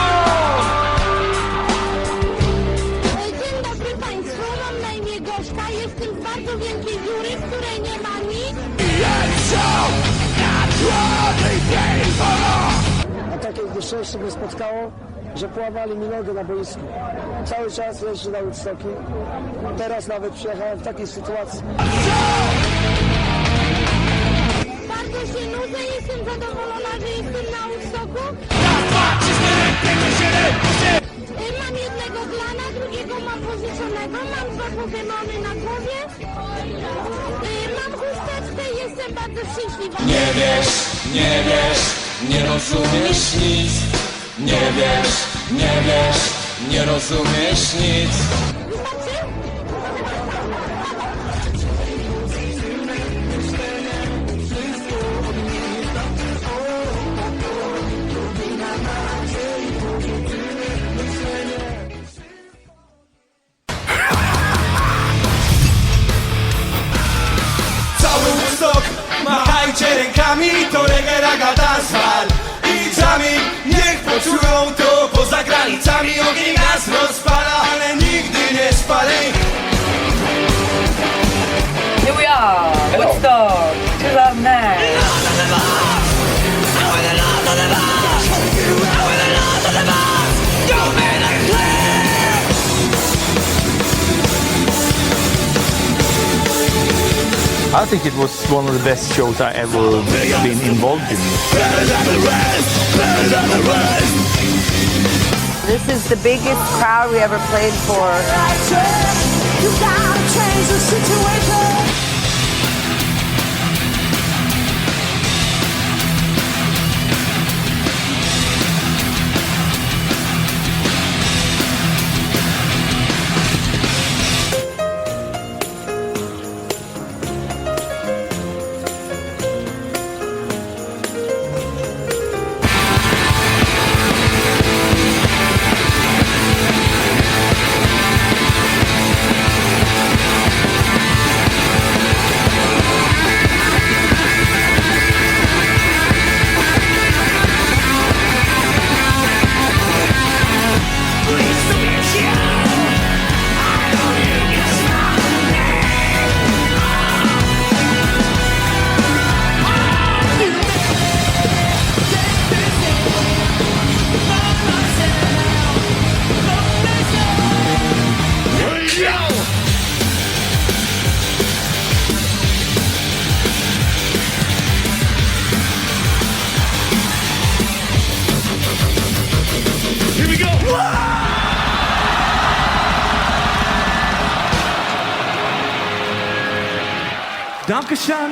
Dzień dobry Państwu, mam na imię Gośka, jestem z bardzo wielkiej dziury, w której nie ma nic. A takie nieszczęście mnie spotkało, że połamali mi nogę na boisku. Cały czas jeżdżę na Woodstocki. Teraz nawet przyjechałem w takiej sytuacji. Bardzo się nudzę, jestem zadowolona, że jestem na Woodstocku. Mam jednego plana, drugiego mam pożyczonego, mam 2 Pokemony na głowie. Mam chusteczkę i jestem bardzo szczęśliwa. Nie wiesz, nie rozumiesz nic. Nie wiesz, nie rozumiesz nic. Cały Woodstock, machajcie rękami, to reggae, raga, dancehall i czami. Niech poczują to poza granicami. Ogień nas rozpala, ale nigdy nie spali. Here we are, Woodstock 2009. I think it was one of the best shows I ever been involved in. This is the biggest crowd we ever played for. You gotta change the situation. Dankeschön,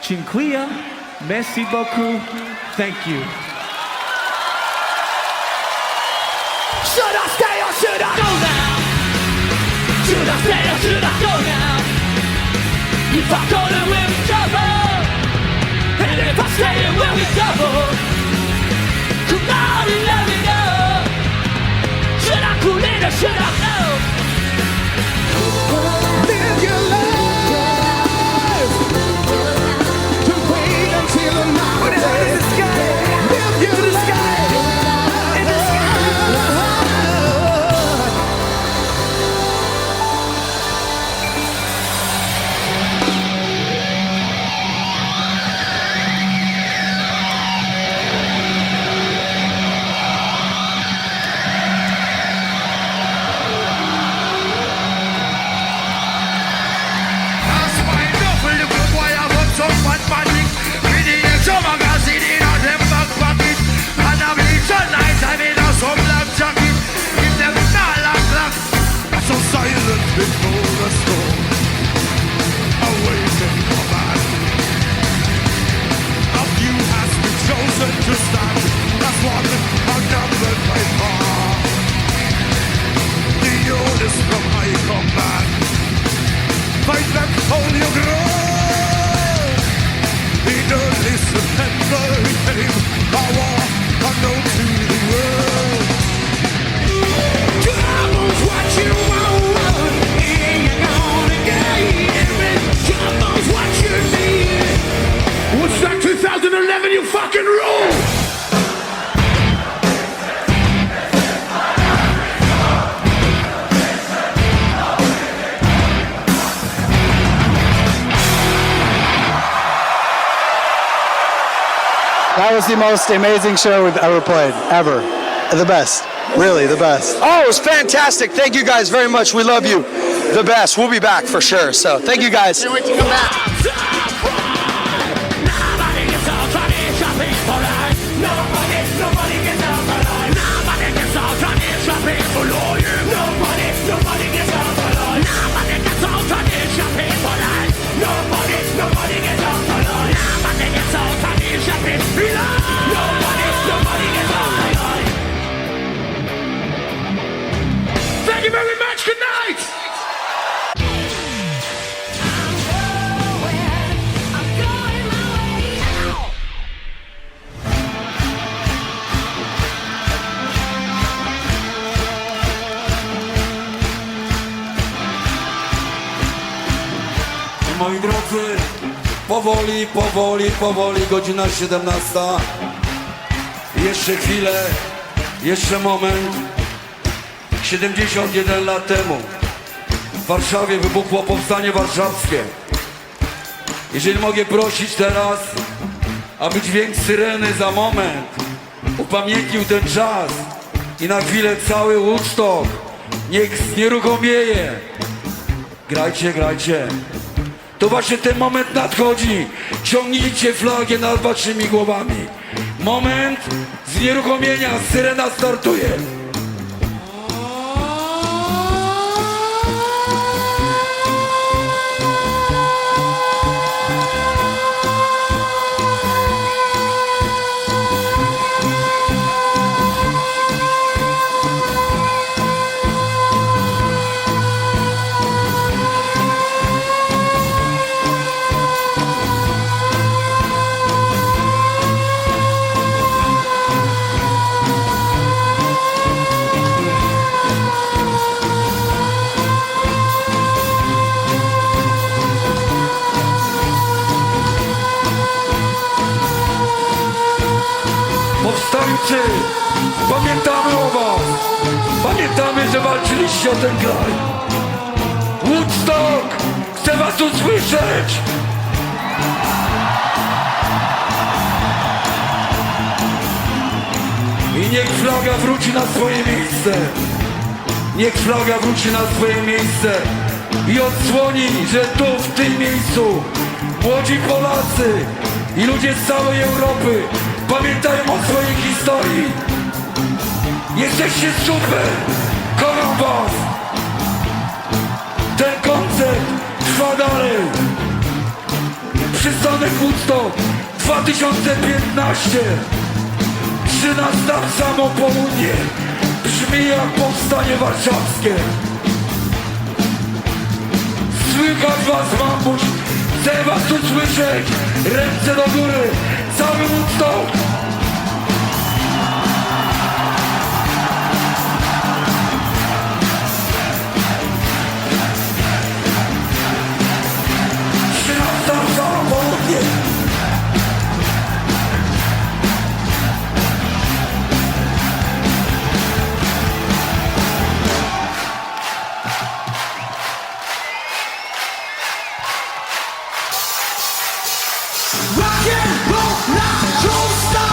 dziękuję, merci beaucoup, thank you. Should I stay or should I go now? Should I stay or should I go now? If I go then we're in trouble. And if I stay then we'll be double. Come on and let me know. Should I cool in or should I go? Live your life. To wait until the night. In the sky. Live your life. In the sky. So silent before the storm, awaiting command. A few has been chosen to stand as one outnumbered by far. The orders from high command: fight back, hold your ground. Eagerly surrender became a war unknown to the world. Troubles what you want, and you're gonna get it. Troubles what you need. Woodstock 2011, you fucking rule! That was the most amazing show we've ever played, ever. The best. Really, the best. Oh, it was fantastic. Thank you guys very much. We love you. The best. We'll be back for sure. So thank you guys. Can't wait to come back. Thank you very much. Good night. Moi drodzy, powoli, powoli, powoli, godzina 17. Jeszcze chwilę, jeszcze moment. 71 lat temu w Warszawie wybuchło powstanie warszawskie. Jeżeli mogę prosić teraz, aby dźwięk syreny za moment upamiętnił ten czas i na chwilę cały Woodstock niech znieruchomieje. Grajcie, grajcie. To właśnie ten moment nadchodzi. Ciągnijcie flagę nad waszymi głowami. Moment znieruchomienia. Syrena startuje. Powstańcy, pamiętamy o was. Pamiętamy, że walczyliście o ten kraj. Woodstock, chcę was usłyszeć. I niech flaga wróci na swoje miejsce. Niech flaga wróci na swoje miejsce i odsłoni, że tu, w tym miejscu, młodzi Polacy i ludzie z całej Europy pamiętają o swojej historii. Jesteście super! Kocham was! Ten koncert trwa dalej! 2015, 13 w samo południe, brzmi jak powstanie warszawskie. Słychać was, mamuś, chcę was tu słyszeć, ręce do góry, cały Woodstock. Rock and roll, not don't stop.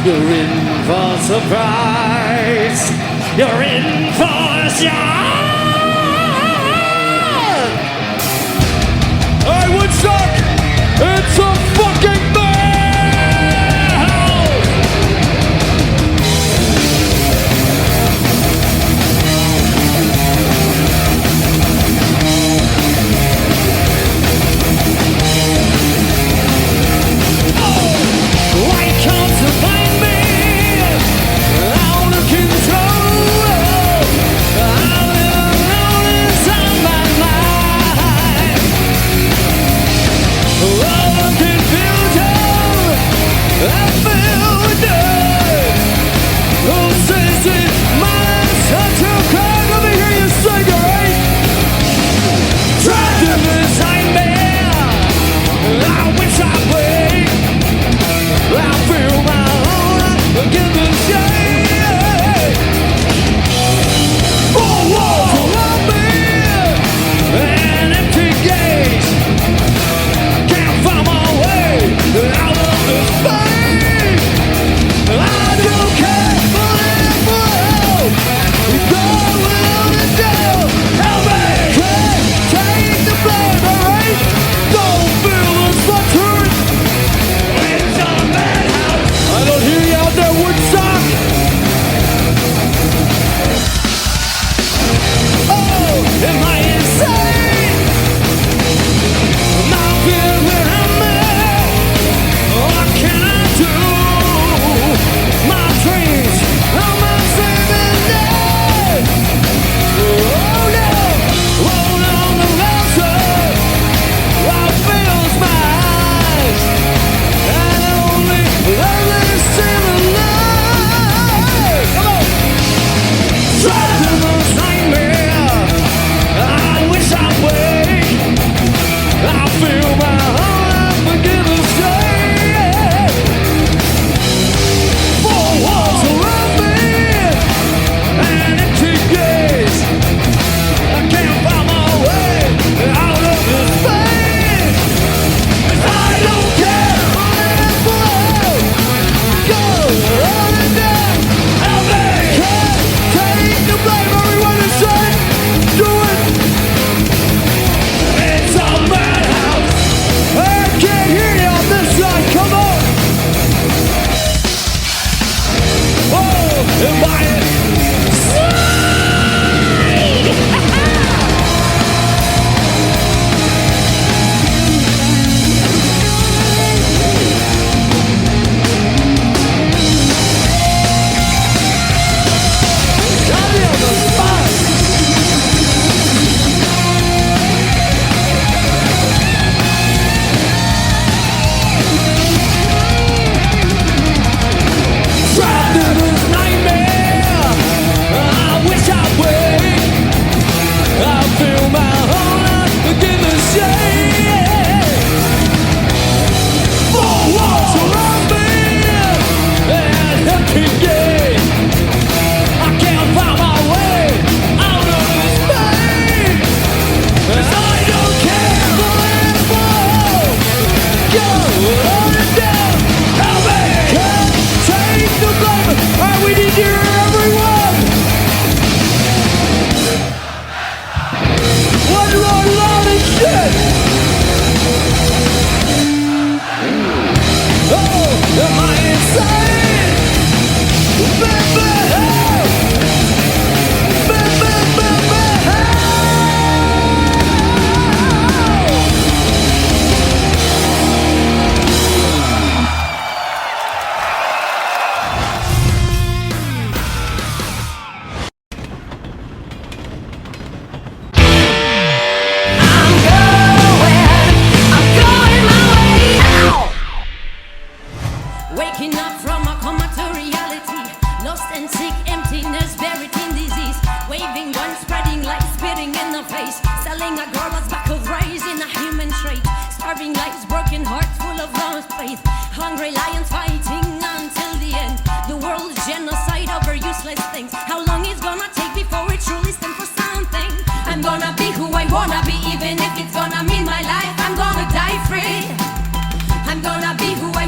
You're in for a surprise. You're in for a shock. Hey, Woodstock, it's a fucking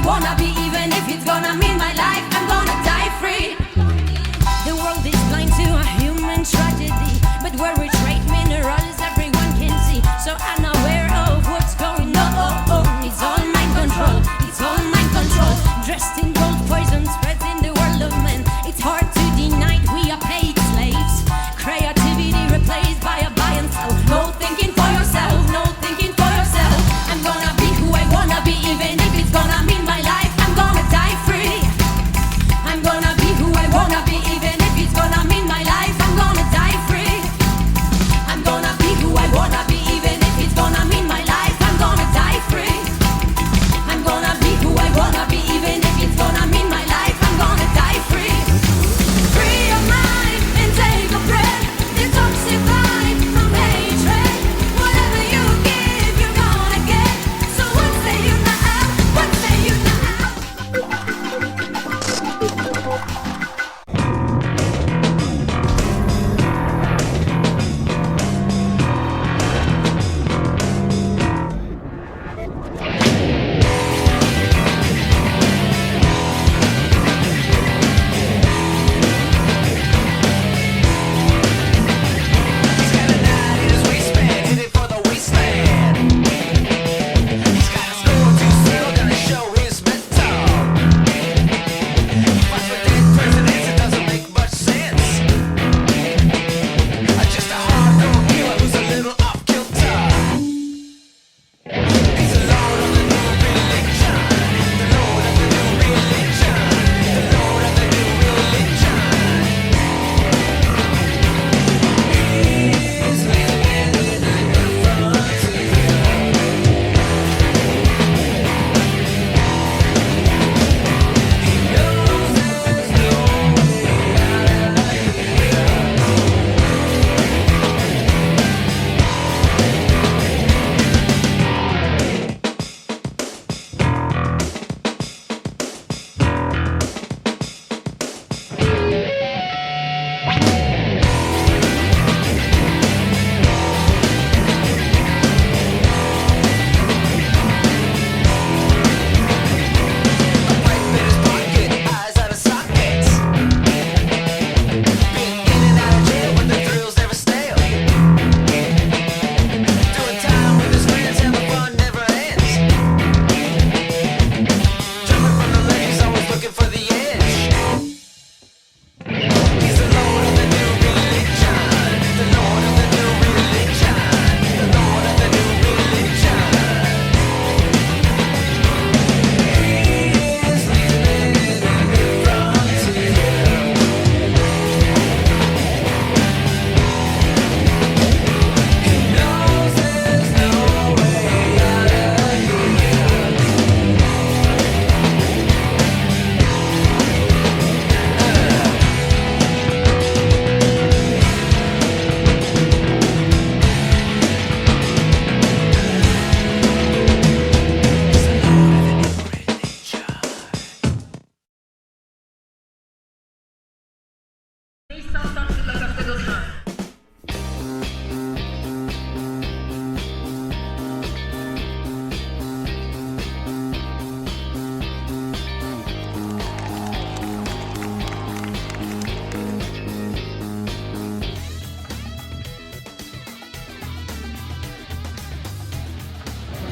wanna be, even if it's gonna mean my life. I'm gonna north where we trade minerals everyone can see. So I'm aware of what's going on. It's all mind control, it's all mind control. Dressed in gold, poison spreads in the world of men. It's hard to deny we are paid slaves. Creativity replaced by a buy and sell. No thinking for yourself, no thinking for yourself. I'm gonna be who I wanna be, even if it's gonna mean my life. I'm gonna die free. I'm gonna be who I wanna be, even if it's gonna mean my life. I'm gonna die free. I'm gonna be who I wanna be, even if it's gonna mean my life. I'm gonna die free. I'm gonna be who I wanna be, even if it's gonna mean my life. I'm gonna die free. Free your mind and take a breath. Detoxify from hatred. Whatever you give, you're gonna get. So what say you now? What say you now?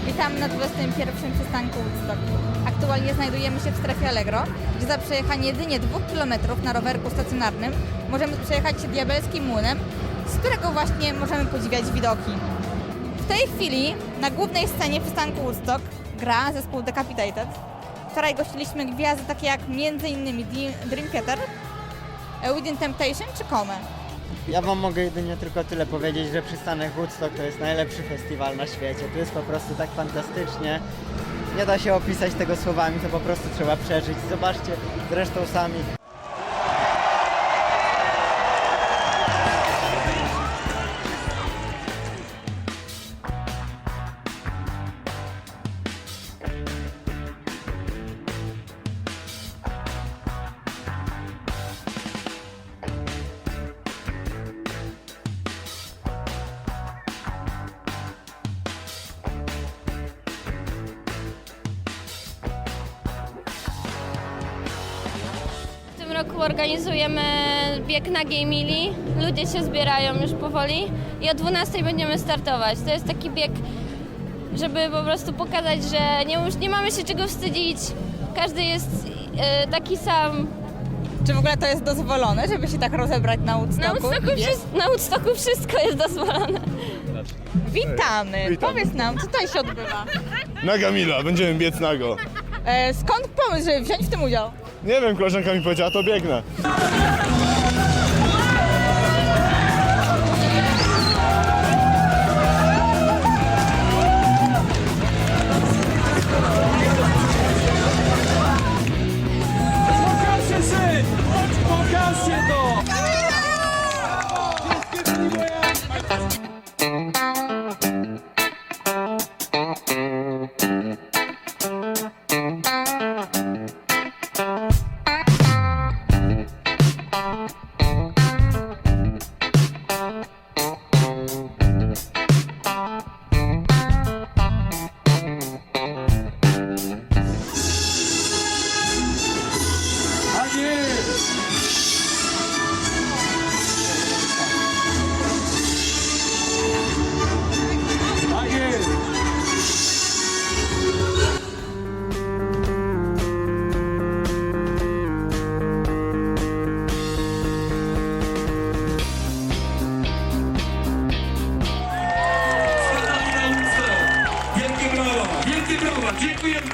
Witamy na 21. przystanku Woodstock. Aktualnie znajdujemy się w strefie Allegro, gdzie za przejechanie jedynie 2 km na rowerku stacjonarnym możemy przejechać się diabelskim młynem, z którego właśnie możemy podziwiać widoki. W tej chwili na głównej scenie przystanku Woodstock gra zespół Decapitated. Wczoraj gościliśmy gwiazdy takie jak m.in. Dream Theater, Within Temptation czy Come. Ja wam mogę jedynie tylko tyle powiedzieć, że przystanek Woodstock to jest najlepszy festiwal na świecie. Tu jest po prostu tak fantastycznie. Nie da się opisać tego słowami, to po prostu trzeba przeżyć. Zobaczcie zresztą sami. roku organizujemy bieg na Gay Mili. Ludzie się zbierają już powoli i o 12 będziemy startować. To jest taki bieg, żeby po prostu pokazać, że nie mamy się czego wstydzić. Każdy jest taki sam. Czy w ogóle to jest dozwolone, żeby się tak rozebrać na Woodstocku? Na Woodstocku wszystko jest dozwolone. Witamy! Powiedz nam, co tutaj się odbywa? Naga Mila, będziemy biec nago. Skąd pomysł, żeby wziąć w tym udział? Nie wiem, koleżanka mi powiedziała, to biegnę. Pokażcie to! Wielkie brawa, dziękujemy.